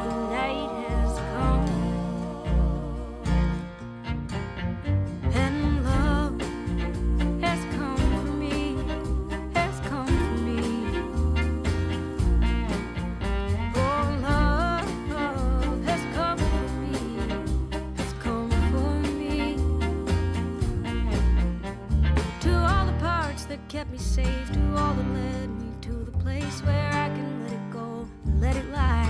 S8: the night has come, and love has come for me, has come for me. Oh, love has come for me, has come for me. To all the parts that kept me safe, to all that led me to the place where I can let it go, let it lie.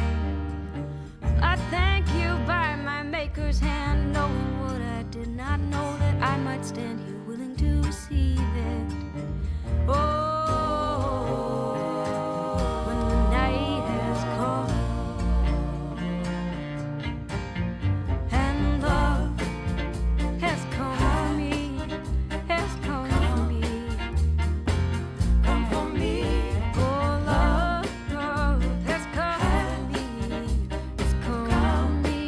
S8: I thank you by my maker's hand, knowing what I did not know, that I might stand here willing to receive it. Oh, when the night has come, and love has come for me, has come for me, come for me. Oh, love has come for me, has come for me,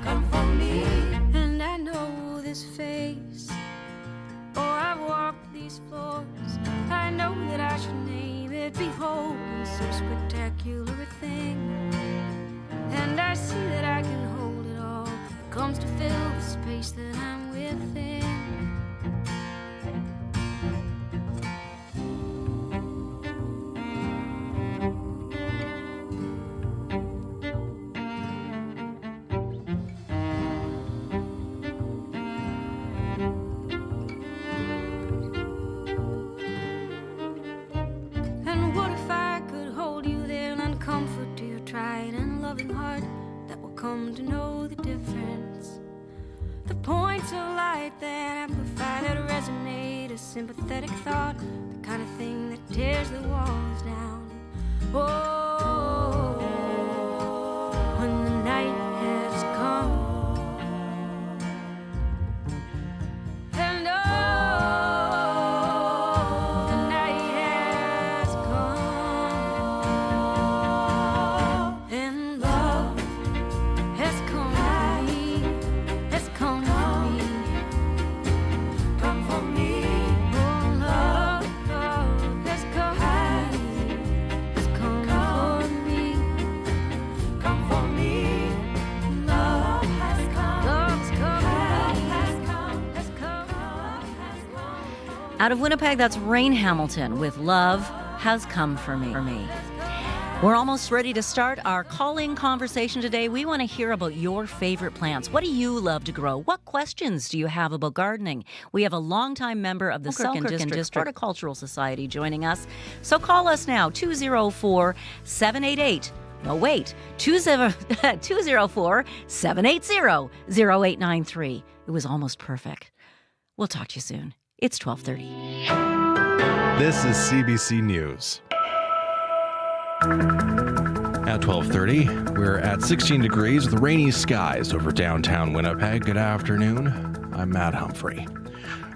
S8: come for me. And I know this face, or I've walked these floors. I know that I should name it, beholding so spectacular a thing. And I see that I can hold it all. It comes to fill the space that I'm within. And what if I could hold you there, lend comfort to your tried and loving heart that will come to know the difference? The points of light that amplify, that resonate, a sympathetic thought, the kind of thing that tears the walls down. Oh, when the night has come, and the night has come, and love has come for me, has come for me, come for me. Oh, love has come for me,
S2: Out of Winnipeg, that's Rain Hamilton with Love Has Come For Me. We're almost ready to start our calling conversation today. We want to hear about your favorite plants. What do you love to grow? What questions do you have about gardening? We have a longtime member of the Selkirk District Horticultural Society joining us. So call us now, 204-788. No, wait, 204-780-0893. It was almost perfect. We'll talk to you soon. It's 12:30.
S17: This is CBC News. At 12:30, we're at 16 degrees with rainy skies over downtown Winnipeg. Good afternoon. I'm Matt Humphrey.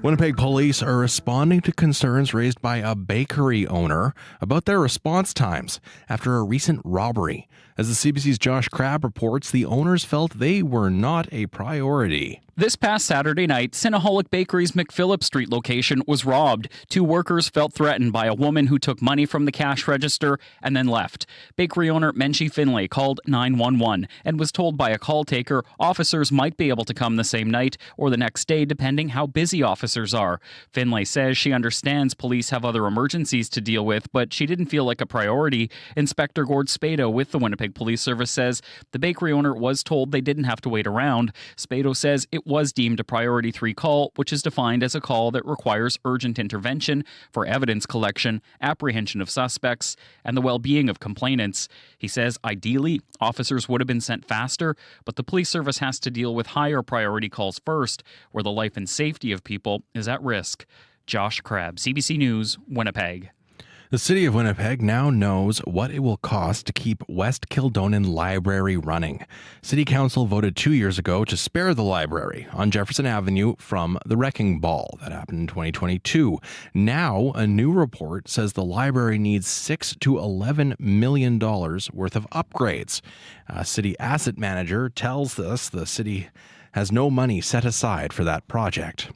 S17: Winnipeg police are responding to concerns raised by a bakery owner about their response times after a recent robbery. As the CBC's Josh Crabb reports, the owners felt they were not a priority.
S9: This past Saturday night, Cinnaholic Bakery's McPhillip Street location was robbed. 2 workers felt threatened by a woman who took money from the cash register and then left. Bakery owner Menchie Finlay called 911 and was told by a call taker officers might be able to come the same night or the next day depending how busy officers are. Finlay says she understands police have other emergencies to deal with, but she didn't feel like a priority. Inspector Gord Spado with the Winnipeg Police Service says the bakery owner was told they didn't have to wait around. Spado says it was deemed a Priority 3 call, which is defined as a call that requires urgent intervention for evidence collection, apprehension of suspects, and the well-being of complainants. He says ideally, officers would have been sent faster, but the police service has to deal with higher priority calls first, where the life and safety of people is at risk. Josh Crabb, CBC News, Winnipeg.
S17: The City of Winnipeg now knows what it will cost to keep West Kildonan Library running. City Council voted 2 years ago to spare the library on Jefferson Avenue from the wrecking ball that happened in 2022. Now, a new report says the library needs $6 to $11 million worth of upgrades. A city asset manager tells us the city has no money set aside for that project.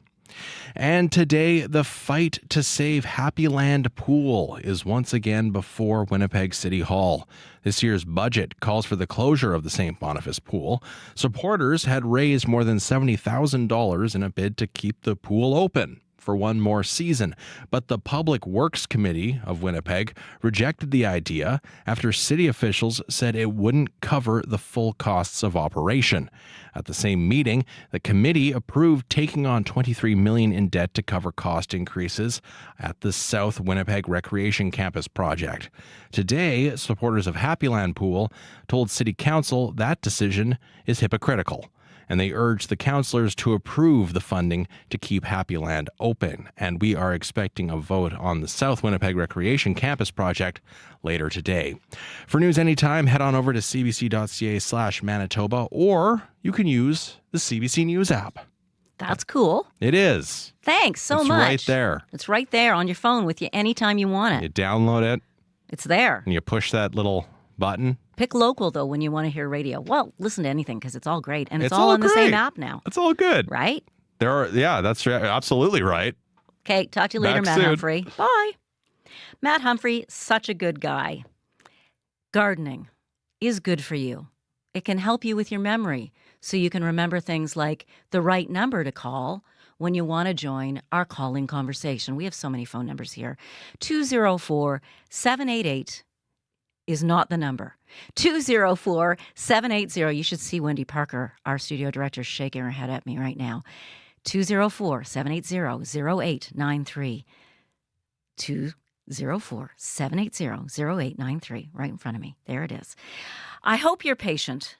S17: And today, the fight to save Happyland Pool is once again before Winnipeg City Hall. This year's budget calls for the closure of the St. Boniface Pool. Supporters had raised more than $70,000 in a bid to keep the pool open for one more season, but the Public Works Committee of Winnipeg rejected the idea after city officials said it wouldn't cover the full costs of operation. At the same meeting, the committee approved taking on $23 million in debt to cover cost increases at the South Winnipeg Recreation Campus project. Today, supporters of Happyland Pool told City Council that decision is hypocritical, and they urged the councillors to approve the funding to keep Happyland open. And we are expecting a vote on the South Winnipeg Recreation Campus project later today. For news anytime, head on over to cbc.ca/Manitoba, or you can use the CBC News app.
S2: That's cool.
S17: It is.
S2: Thanks so
S17: It's
S2: much.
S17: right there.
S2: It's right there on your phone with you anytime you want it.
S17: You download it.
S2: It's there.
S17: And you push that little button.
S2: Pick local, though, when you want to hear radio. Well, listen to anything because it's all great. And it's
S17: It's
S2: all
S17: all
S2: on the same
S17: great.
S2: app now.
S17: It's all good.
S2: Right?
S17: That's absolutely right.
S2: Okay, talk to you later,
S17: Back
S2: Matt
S17: soon.
S2: Humphrey. Bye. Matt Humphrey, such a good guy. Gardening is good for you. It can help you with your memory so you can remember things like the right number to call when you want to join our calling conversation. We have so many phone numbers here. 204-788 is not the number. 204-780. You should see Wendy Parker, our studio director, shaking her head at me right now. 204-780-0893. 204-780-0893. Right in front of me. There it is. I hope you're patient,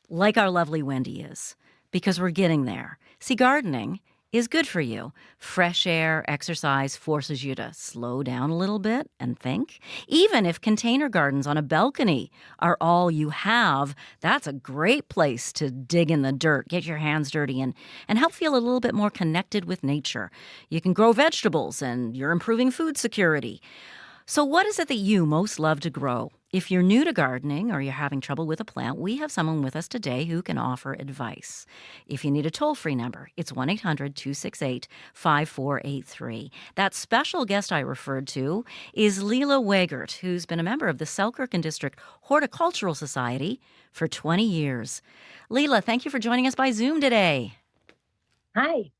S2: like our lovely Wendy is, because we're getting there. See, gardening is good for you. Fresh air, exercise forces you to slow down a little bit and think. Even if container gardens on a balcony are all you have, that's a great place to dig in the dirt, get your hands dirty, and help feel a little bit more connected with nature. You can grow vegetables and you're improving food security. So what is it that you most love to grow? If you're new to gardening or you're having trouble with a plant, we have someone with us today who can offer advice. If you need a toll-free number, it's 1-800-268-5483. That special guest I referred to is Leila Wegert, who's been a member of the Selkirk District Horticultural Society for 20 years. Leila, thank you for joining us by Zoom today.
S10: Hi.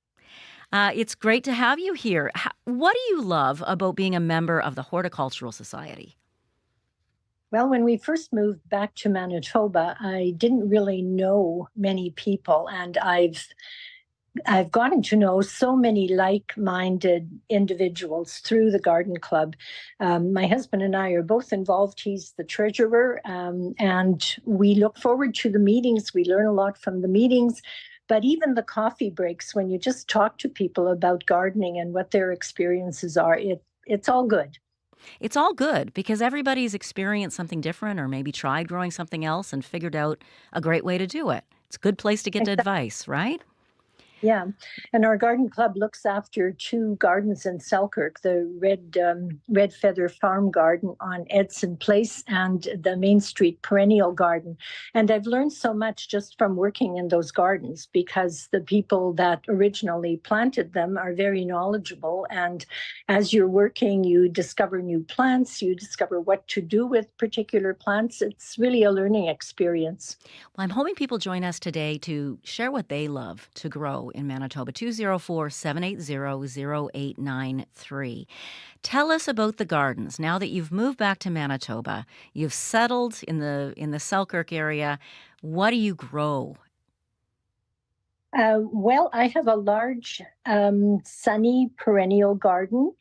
S2: It's great to have you here. What do you love about being a member of the Horticultural Society?
S1: Well, when we first moved back to Manitoba, I didn't really know many people, and I've gotten to know so many like-minded individuals through the garden club. My husband and I are both involved. He's the treasurer, and we look forward to the meetings. We learn a lot from the meetings. But even the coffee breaks, when you just talk to people about gardening and what their experiences are, it's all good.
S2: It's all good because everybody's experienced something different or maybe tried growing something else and figured out a great way to do it. It's a good place to get advice, right?
S1: Yeah, and our garden club looks after 2 gardens in Selkirk, the Red Feather Farm Garden on Edson Place and the Main Street Perennial Garden. And I've learned so much just from working in those gardens because the people that originally planted them are very knowledgeable. And as you're working, you discover new plants, you discover what to do with particular plants. It's really a learning experience.
S2: Well, I'm hoping people join us today to share what they love to grow in Manitoba. 204-780-0893. Tell us about the gardens. Now that you've moved back to Manitoba, you've settled in the Selkirk area. What do you grow?
S1: Well, I have a large sunny perennial garden.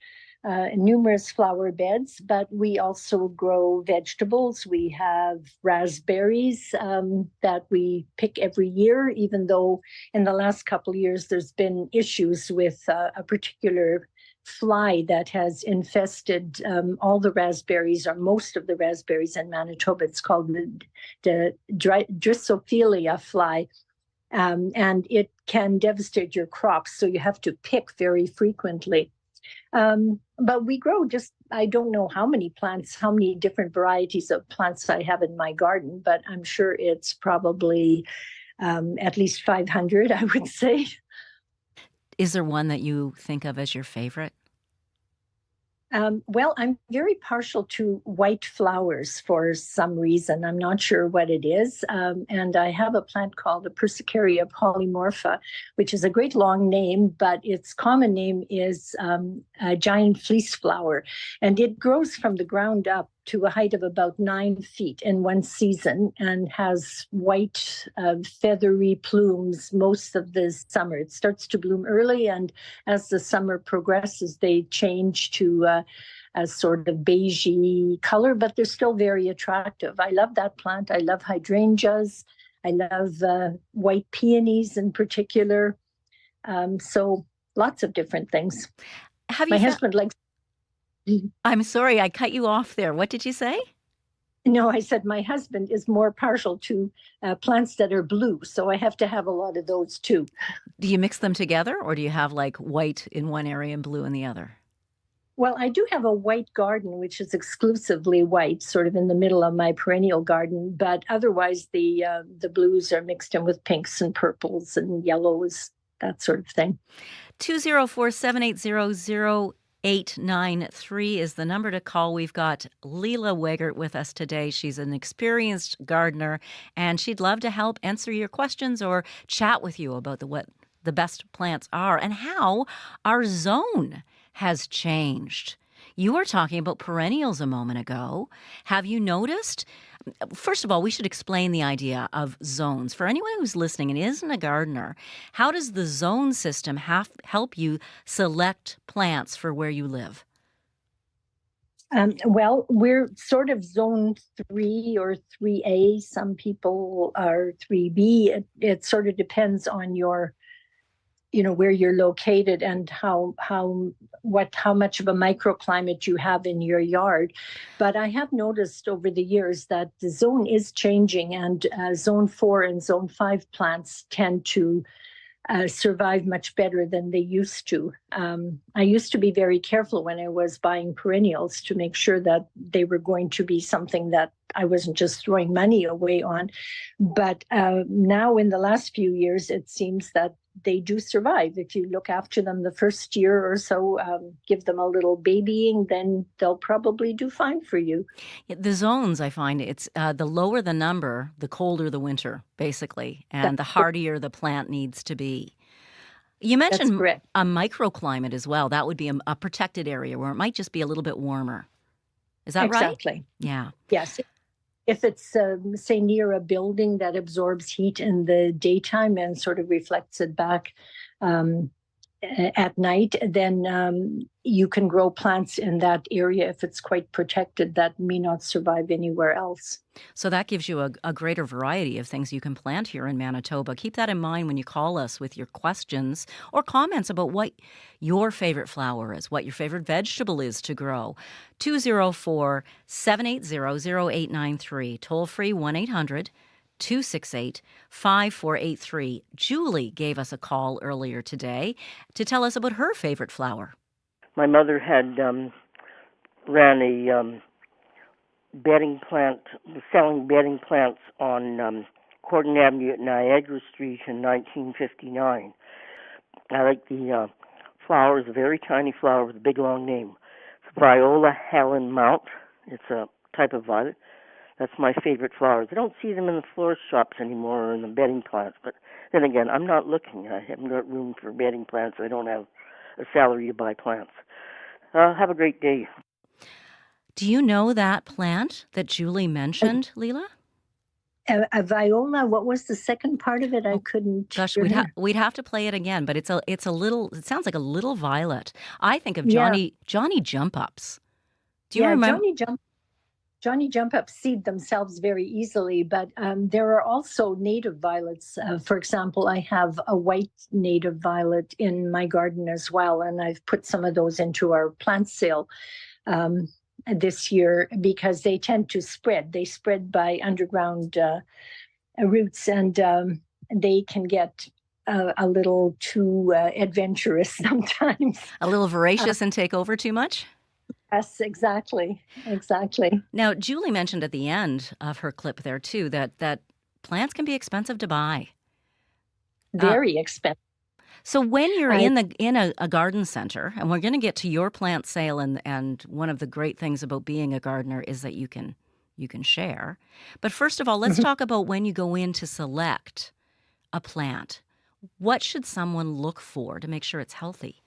S1: Numerous flower beds, but we also grow vegetables. We have raspberries that we pick every year, even though in the last couple of years there's been issues with a particular fly that has infested all the raspberries or most of the raspberries in Manitoba. It's called the Drosophila fly. And it can devastate your crops, so you have to pick very frequently. But we grow I don't know how many plants, how many different varieties of plants I have in my garden, but I'm sure it's probably at least 500, I would say.
S2: Is there one that you think of as your favorite?
S1: Well, I'm very partial to white flowers for some reason. I'm not sure what it is. And I have a plant called the Persicaria polymorpha, which is a great long name, but its common name is a giant fleece flower. And it grows from the ground up to a height of about 9 feet in one season and has white feathery plumes most of the summer. It starts to bloom early, and as the summer progresses, they change to a sort of beigey color, but they're still very attractive. I love that plant. I love hydrangeas. I love white peonies in particular. So lots of different things. My husband likes.
S2: I'm sorry, I cut you off there. What did you say?
S1: No, I said my husband is more partial to plants that are blue, so I have to have a lot of those too.
S2: Do you mix them together, or do you have like white in one area and blue in the other?
S1: Well, I do have a white garden, which is exclusively white, sort of in the middle of my perennial garden. But otherwise, the blues are mixed in with pinks and purples and yellows, that sort of thing.
S2: 204-780-0893 is the number to call. We've got Leela Wegert with us today. She's an experienced gardener, and she'd love to help answer your questions or chat with you about what the best plants are and how our zone has changed. You were talking about perennials a moment ago. Have you noticed? First of all, we should explain the idea of zones. For anyone who's listening and isn't a gardener, how does the zone system help you select plants for where you live?
S1: Well, we're sort of zone 3 or 3A. Some people are 3B. It sort of depends on your where you're located and how much of a microclimate you have in your yard. But I have noticed over the years that the zone is changing, and zone 4 and zone 5 plants tend to survive much better than they used to. I used to be very careful when I was buying perennials to make sure that they were going to be something that I wasn't just throwing money away on. But now in the last few years, it seems that they do survive. If you look after them the first year or so, give them a little babying, then they'll probably do fine for you.
S2: The zones, I find, it's the lower the number, the colder the winter, basically, and the hardier the plant needs to be. You mentioned
S1: correct.
S2: a microclimate as well. That would be a protected area where it might just be a little bit warmer. Is that right?
S1: Exactly.
S2: Yeah.
S1: Yes. If it's, say, near a building that absorbs heat in the daytime and sort of reflects it back at night, then you can grow plants in that area if it's quite protected that may not survive anywhere else.
S2: So that gives you a greater variety of things you can plant here in Manitoba. Keep that in mind when you call us with your questions or comments about what your favorite flower is, what your favorite vegetable is to grow. 204-780-0893, toll free 1-800-268-5483. Julie gave us a call earlier today to tell us about her favorite flower.
S10: My mother had ran a bedding plant, selling bedding plants on Corden Avenue at Niagara Street in 1959. I like the flower. It's a very tiny flower with a big long name. It's Viola Helen Mount. It's a type of violet. That's my favorite flowers. I don't see them in the florist shops anymore or in the bedding plants, but then again, I'm not looking. I haven't got room for bedding plants. I don't have a salary to buy plants. Have a great day.
S2: Do you know that plant that Julie mentioned, Leela?
S1: A viola. What was the second part of it? I couldn't.
S2: Gosh,
S1: hear.
S2: we'd have to play it again, but it's a little. It sounds like a little violet. I think of
S1: Yeah.
S2: Johnny Jump Ups. Do you
S1: Yeah,
S2: remember?
S1: Johnny Jump Up seed themselves very easily, but there are also native violets. For example, I have a white native violet in my garden as well, and I've put some of those into our plant sale this year because they tend to spread. They spread by underground roots, and they can get a little too adventurous sometimes.
S2: A little voracious and take over too much?
S1: Yes, exactly.
S2: Now, Julie mentioned at the end of her clip there, too, that plants can be expensive to buy.
S1: Very expensive.
S2: So when you're in a garden center, and we're going to get to your plant sale, and one of the great things about being a gardener is that you can share. But first of all, let's talk about when you go in to select a plant. What should someone look for to make sure it's healthy?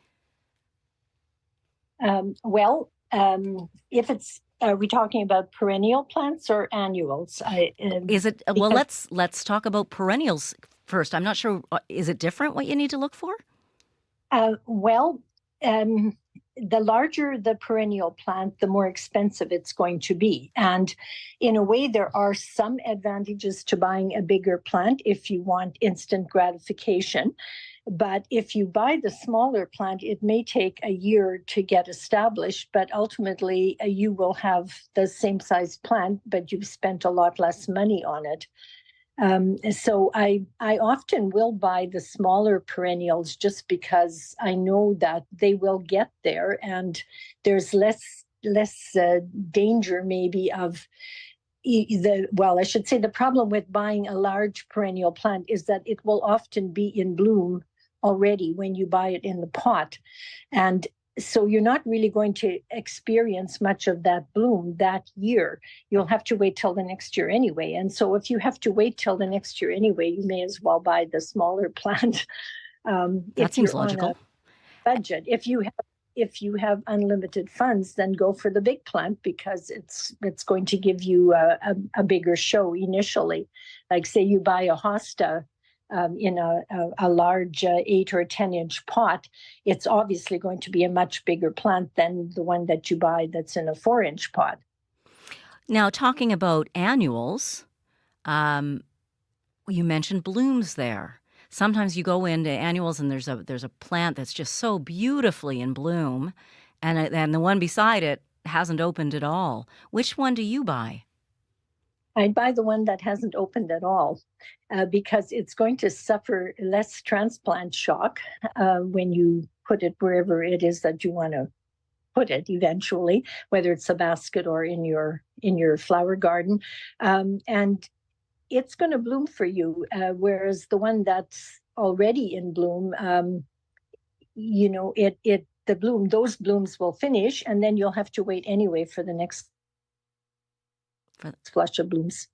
S1: If it's, are we talking about perennial plants or annuals?
S2: Is it well? Let's talk about perennials first. I'm not sure. Is it different what you need to look for?
S1: The larger the perennial plant, the more expensive it's going to be. And in a way, there are some advantages to buying a bigger plant if you want instant gratification. But if you buy the smaller plant, it may take a year to get established, but ultimately you will have the same size plant, but you've spent a lot less money on it. So I often will buy the smaller perennials just because I know that they will get there, and there's less danger maybe of I should say the problem with buying a large perennial plant is that it will often be in bloom already when you buy it in the pot. And so you're not really going to experience much of that bloom that year. You'll have to wait till the next year anyway. And so if you have to wait till the next year anyway, you may as well buy the smaller plant.
S2: That seems logical.
S1: On a budget. If you have unlimited funds, then go for the big plant because it's going to give you a bigger show initially. Like say you buy a hosta in a large 8 or 10-inch pot, it's obviously going to be a much bigger plant than the one that you buy that's in a 4-inch pot.
S2: Now, talking about annuals, you mentioned blooms there. Sometimes you go into annuals and there's a plant that's just so beautifully in bloom, and the one beside it hasn't opened at all. Which one do you buy?
S1: I'd buy the one that hasn't opened at all because it's going to suffer less transplant shock when you put it wherever it is that you want to put it eventually, whether it's a basket or in your flower garden. And it's going to bloom for you, whereas the one that's already in bloom, those blooms will finish, and then you'll have to wait anyway for the next flush of blooms.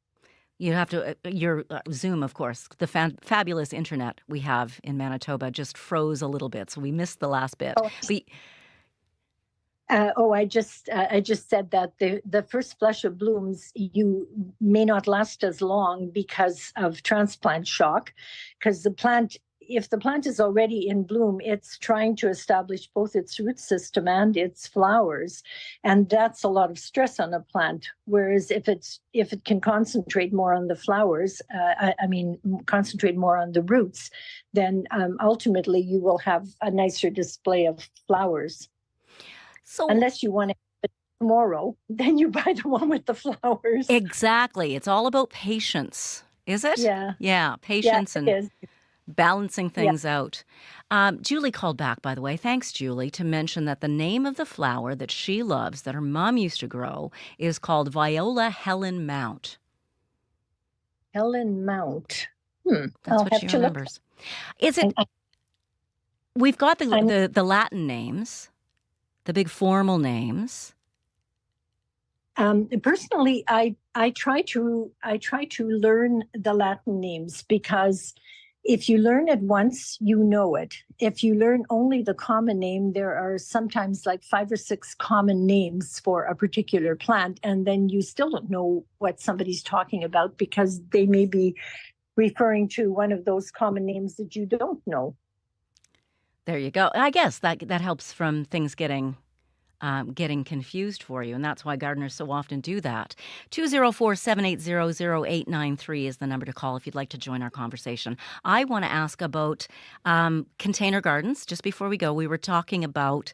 S2: You have to, your Zoom, of course, the fabulous internet we have in Manitoba just froze a little bit, so we missed the last bit.
S1: I just said that the first flush of blooms, you may not last as long because of transplant shock, because if the plant is already in bloom, it's trying to establish both its root system and its flowers, and that's a lot of stress on a plant. Whereas if it can concentrate more on the flowers, concentrate more on the roots, then ultimately you will have a nicer display of flowers. So unless you want it tomorrow, then you buy the one with the flowers.
S2: Exactly. It's all about patience, is it?
S1: Yeah.
S2: Yeah, patience
S1: it
S2: and
S1: is.
S2: balancing things out. Julie called back, by the way. Thanks, Julie, to mention that the name of the flower that she loves, that her mom used to grow, is called Viola Helen Mount.
S1: Helen Mount.
S2: That's
S1: I'll
S2: what
S1: have
S2: she
S1: to
S2: remembers. Is it? We've got the Latin names. The big formal names.
S1: Personally, I try to learn the Latin names, because if you learn it once, you know it. If you learn only the common name, there are sometimes like 5 or 6 common names for a particular plant, and then you still don't know what somebody's talking about because they may be referring to one of those common names that you don't know.
S2: There you go. I guess that helps from things getting confused for you, and that's why gardeners so often do that. 204-780-0893 is the number to call if you'd like to join our conversation. I want to ask about container gardens. Just before we go, we were talking about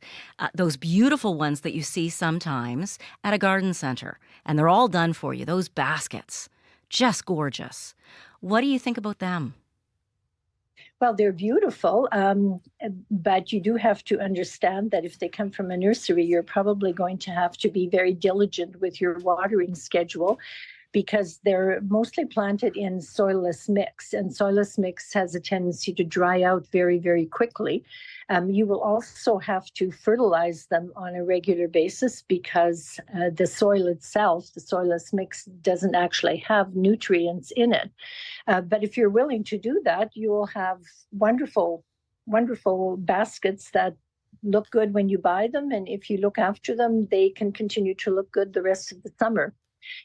S2: those beautiful ones that you see sometimes at a garden center, and they're all done for you. Those baskets, just gorgeous. What do you think about them?
S1: Well, they're beautiful, but you do have to understand that if they come from a nursery, you're probably going to have to be very diligent with your watering schedule, because they're mostly planted in soilless mix, and soilless mix has a tendency to dry out very, very quickly. You will also have to fertilize them on a regular basis, because the soil itself, the soilless mix, doesn't actually have nutrients in it. But if you're willing to do that, you will have wonderful, wonderful baskets that look good when you buy them. And if you look after them, they can continue to look good the rest of the summer.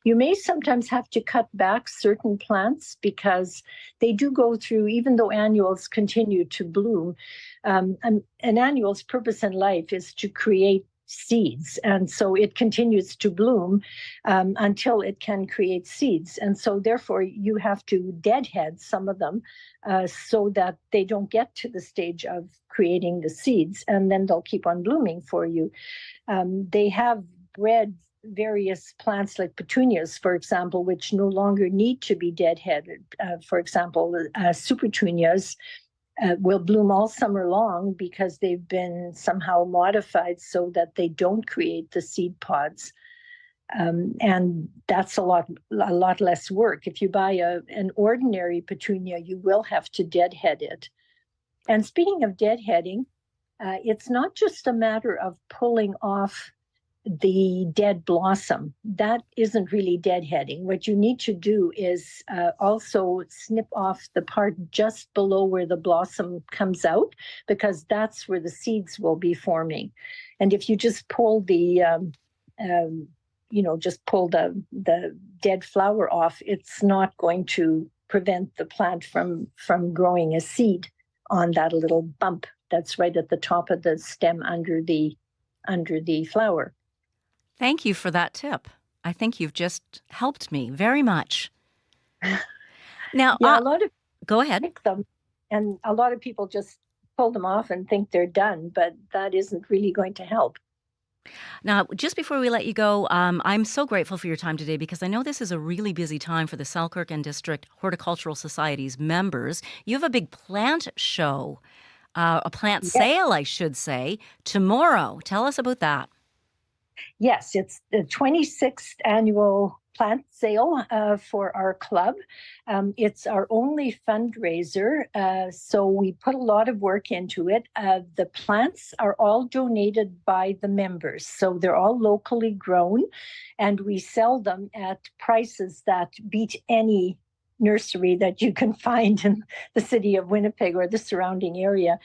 S1: You may sometimes have to cut back certain plants because they do go through, even though annuals continue to bloom, an annual's purpose in life is to create seeds. And so it continues to bloom until it can create seeds. And so therefore you have to deadhead some of them so that they don't get to the stage of creating the seeds, and then they'll keep on blooming for you. They have bred various plants like petunias, for example, which no longer need to be deadheaded. For example, supertunias will bloom all summer long because they've been somehow modified so that they don't create the seed pods. And that's a lot less work. If you buy an ordinary petunia, you will have to deadhead it. And speaking of deadheading, it's not just a matter of pulling off the dead blossom. That isn't really deadheading. What you need to do is also snip off the part just below where the blossom comes out, because that's where the seeds will be forming. And if you just pull the dead flower off, it's not going to prevent the plant from growing a seed on that little bump that's right at the top of the stem under the flower.
S2: Thank you for that tip. I think you've just helped me very much. Now,
S1: a lot of
S2: go ahead.
S1: Pick them, and a lot of people just pull them off and think they're done, but that isn't really going to help.
S2: Now, just before we let you go, I'm so grateful for your time today, because I know this is a really busy time for the Selkirk and District Horticultural Society's members. You have a big plant show, a plant sale, I should say, tomorrow. Tell us about that.
S1: Yes, it's the 26th annual plant sale for our club. It's our only fundraiser, so we put a lot of work into it. The plants are all donated by the members, so they're all locally grown, and we sell them at prices that beat any nursery that you can find in the city of Winnipeg or the surrounding area.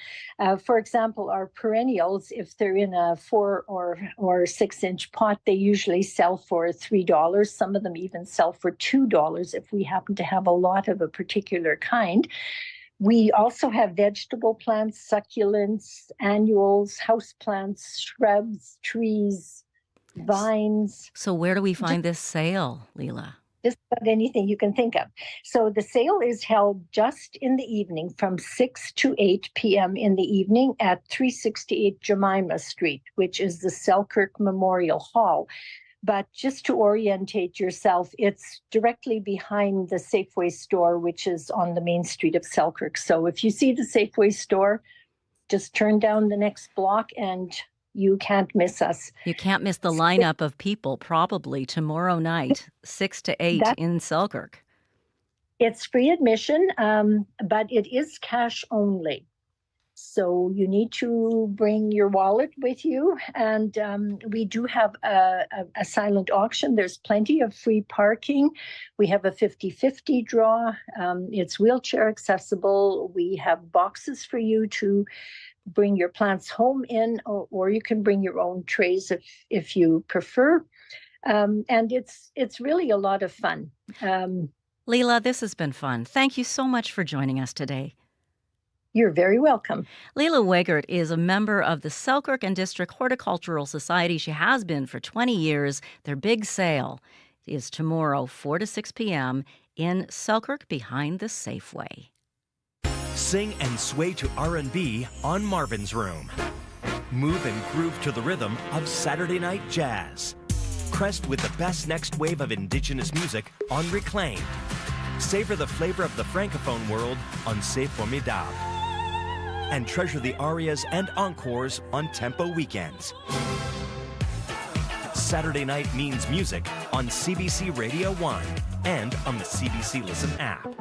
S1: For example, our perennials, if they're in a 4 or 6 inch pot, they usually sell for $3. Some of them even sell for $2 if we happen to have a lot of a particular kind. We also have vegetable plants, succulents, annuals, houseplants, shrubs, trees, vines.
S2: So where do we find this sale, Leela?
S1: Just about anything you can think of. So the sale is held just in the evening from 6 to 8 p.m. in the evening at 368 Jemima Street, which is the Selkirk Memorial Hall. But just to orientate yourself, it's directly behind the Safeway store, which is on the main street of Selkirk. So if you see the Safeway store, just turn down the next block and you can't miss us.
S2: You can't miss the lineup of people probably tomorrow night, 6 to 8 in Selkirk.
S1: It's free admission, but it is cash only. So you need to bring your wallet with you. And we do have a silent auction. There's plenty of free parking. We have a 50-50 draw. It's wheelchair accessible. We have boxes for you to bring your plants home in, or you can bring your own trays if you prefer. And it's really a lot of fun.
S2: Leela, this has been fun. Thank you so much for joining us today.
S1: You're very welcome.
S2: Leela Wegert is a member of the Selkirk and District Horticultural Society. She has been for 20 years. Their big sale is tomorrow, 4 to 6 p.m. in Selkirk behind the Safeway.
S13: Sing and sway to R&B on Marvin's Room. Move and groove to the rhythm of Saturday Night Jazz. Crest with the best next wave of Indigenous music on Reclaimed. Savor the flavor of the Francophone world on C'est Formidable. And treasure the arias and encores on Tempo Weekends. Saturday night means music on CBC Radio 1 and on the CBC Listen app.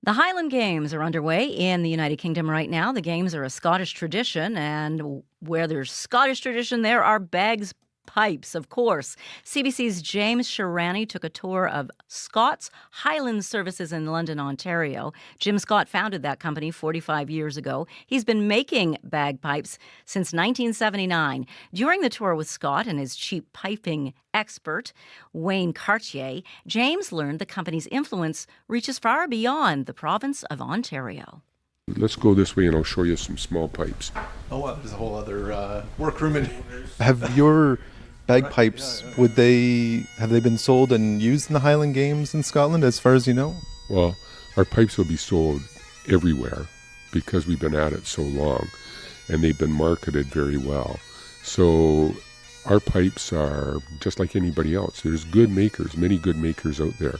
S2: The Highland Games are underway in the United Kingdom right now. The Games are a Scottish tradition, and where there's Scottish tradition, there are bagpipes, of course. CBC's James Sharani took a tour of Scott's Highland Services in London, Ontario. Jim Scott founded that company 45 years ago. He's been making bagpipes since 1979. During the tour with Scott and his cheap piping expert, Wayne Cartier, James learned the company's influence reaches far beyond the province of Ontario.
S11: Let's go this way and I'll show you some small pipes.
S12: Oh, well, there's a whole other workroom.
S14: Have your bagpipes, have they been sold and used in the Highland Games in Scotland, as far as you know?
S11: Well, our pipes will be sold everywhere because we've been at it so long, and they've been marketed very well. So our pipes are just like anybody else. There's good makers, many good makers out there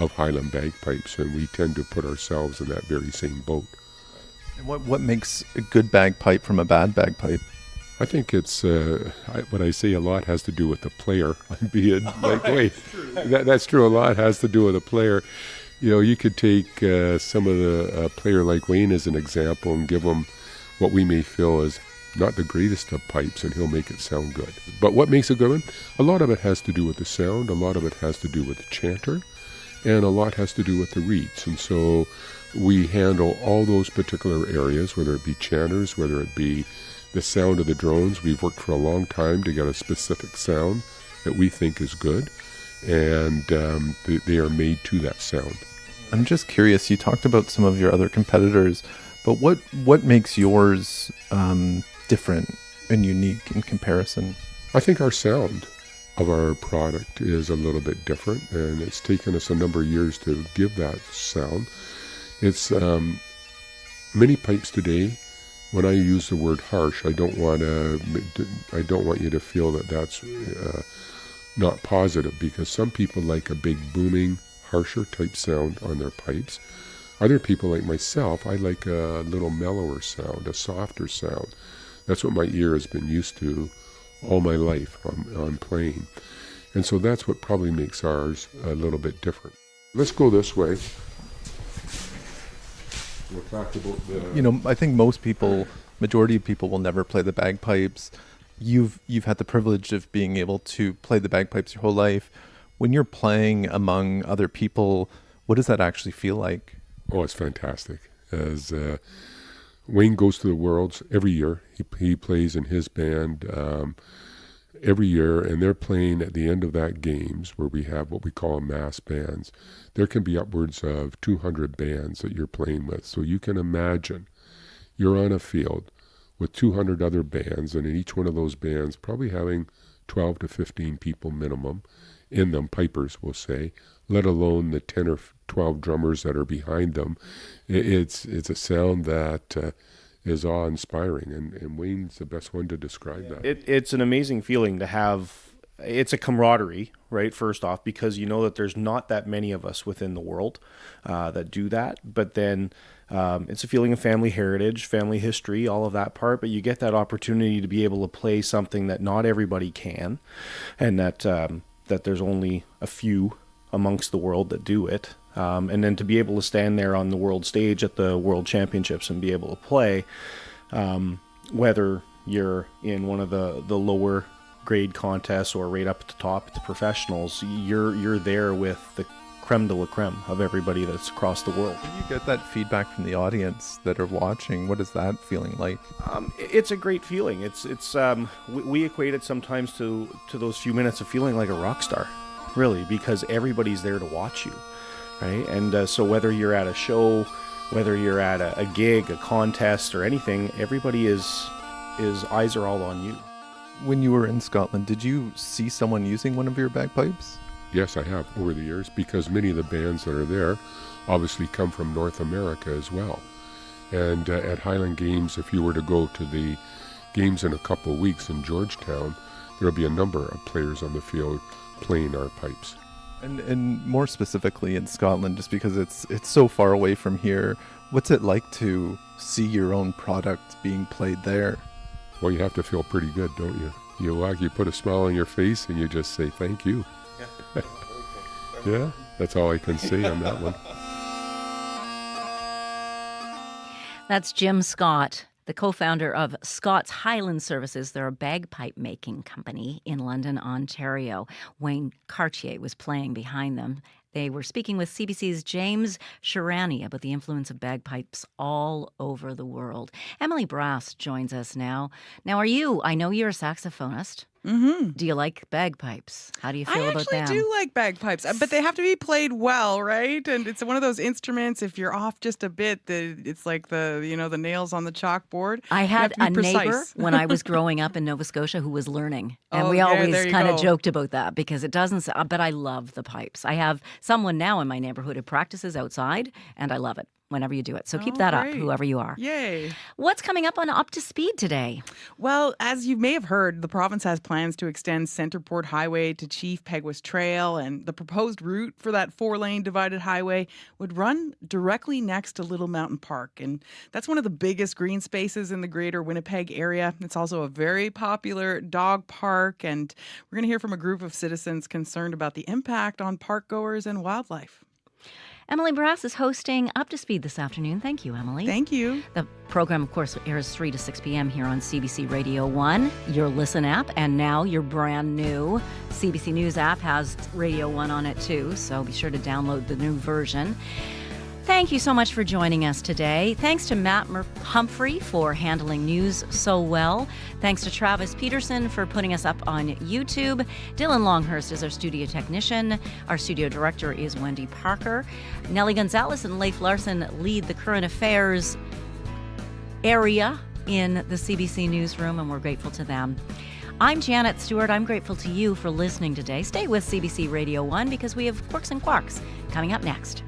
S11: of Highland bagpipes, and we tend to put ourselves in that very same boat.
S14: And what makes a good bagpipe from a bad bagpipe?
S11: I think it's, what I say a lot has to do with the player. That's true. A lot has to do with the player. You know, you could take some of the player like Wayne as an example and give him what we may feel is not the greatest of pipes, and he'll make it sound good. But what makes a good one? A lot of it has to do with the sound, a lot of it has to do with the chanter, and a lot has to do with the reeds. And so we handle all those particular areas, whether it be chanters, whether it be the sound of the drones. We've worked for a long time to get a specific sound that we think is good, and they are made to that sound.
S14: I'm just curious, you talked about some of your other competitors, but what makes yours different and unique in comparison?
S11: I think our sound of our product is a little bit different, and it's taken us a number of years to give that sound. It's many pipes today. When I use the word harsh, I don't want you to feel that that's not positive, because some people like a big booming, harsher type sound on their pipes. Other people like myself, I like a little mellower sound, a softer sound. That's what my ear has been used to all my life on playing. And so that's what probably makes ours a little bit different. Let's go this way. We'll talk about the...
S14: I think majority of people will never play the bagpipes. You've had the privilege of being able to play the bagpipes your whole life. When you're playing among other people, what does that actually feel like?
S11: Oh, it's fantastic. As Wayne goes to the Worlds every year. He plays in his band every year, and they're playing at the end of that games where we have what we call mass bands. There can be upwards of 200 bands that you're playing with. So you can imagine you're on a field with 200 other bands, and in each one of those bands probably having 12 to 15 people minimum in them, pipers we'll say, let alone the 10 or 12 drummers that are behind them. It's a sound that is awe-inspiring, and Wayne's the best one to describe that.
S16: It's an amazing feeling to have. It's a camaraderie, right, first off, because you know that there's not that many of us within the world that do that, but then it's a feeling of family heritage, family history, all of that part, but you get that opportunity to be able to play something that not everybody can, and that there's only a few amongst the world that do it. And then to be able to stand there on the world stage at the World Championships and be able to play, whether you're in one of the lower grade contests or right up at the top at the professionals, you're there with the creme de la creme of everybody that's across the world.
S14: When you get that feedback from the audience that are watching, what is that feeling like?
S16: It's a great feeling. It's we equate it sometimes to those few minutes of feeling like a rock star, really, because everybody's there to watch you, right? And so whether you're at a show, whether you're at a gig, a contest, or anything, everybody is eyes are all on you.
S14: When you were in Scotland, did you see someone using one of your bagpipes?
S11: Yes, I have over the years, because many of the bands that are there obviously come from North America as well. And at Highland Games, if you were to go to the games in a couple of weeks in Georgetown, there'll be a number of players on the field playing our pipes.
S14: And more specifically in Scotland, just because it's so far away from here, what's it like to see your own product being played there?
S11: Well, you have to feel pretty good, don't you? You put a smile on your face and you just say thank you. Yeah, that's all I can say on that one.
S2: That's Jim Scott, the co-founder of Scott's Highland Services. They're a bagpipe making company in London, Ontario. Wayne Cartier was playing behind them. They were speaking with CBC's James Shirani about the influence of bagpipes all over the world. Emily Brass joins us now. Now, I know you're a saxophonist.
S18: Mm-hmm.
S2: Do you like bagpipes? How do you feel about them?
S18: I actually do like bagpipes, but they have to be played well, right? And it's one of those instruments, if you're off just a bit, it's like the nails on the chalkboard.
S2: I had a neighbor when I was growing up in Nova Scotia who was learning. And we always kind of joked about that because it doesn't, but I love the pipes. I have someone now in my neighborhood who practices outside, and I love it whenever you do it. So keep that up, whoever you are.
S18: Yay.
S2: What's coming up on Up to Speed today?
S18: Well, as you may have heard, the province has plans to extend Centerport Highway to Chief Peguis Trail, and the proposed route for that 4-lane divided highway would run directly next to Little Mountain Park. And that's one of the biggest green spaces in the greater Winnipeg area. It's also a very popular dog park, and we're going to hear from a group of citizens concerned about the impact on park goers and wildlife.
S2: Emily Brass is hosting Up to Speed this afternoon. Thank you, Emily.
S18: Thank you.
S2: The program, of course, airs 3 to 6 p.m. here on CBC Radio 1, your Listen app, and now your brand new CBC News app has Radio 1 on it too, so be sure to download the new version. Thank you so much for joining us today. Thanks to Matt Humphrey for handling news so well. Thanks to Travis Peterson for putting us up on YouTube. Dylan Longhurst is our studio technician. Our studio director is Wendy Parker. Nellie Gonzalez and Leif Larson lead the current affairs area in the CBC newsroom, and we're grateful to them. I'm Janet Stewart. I'm grateful to you for listening today. Stay with CBC Radio 1 because we have Quirks and Quarks coming up next.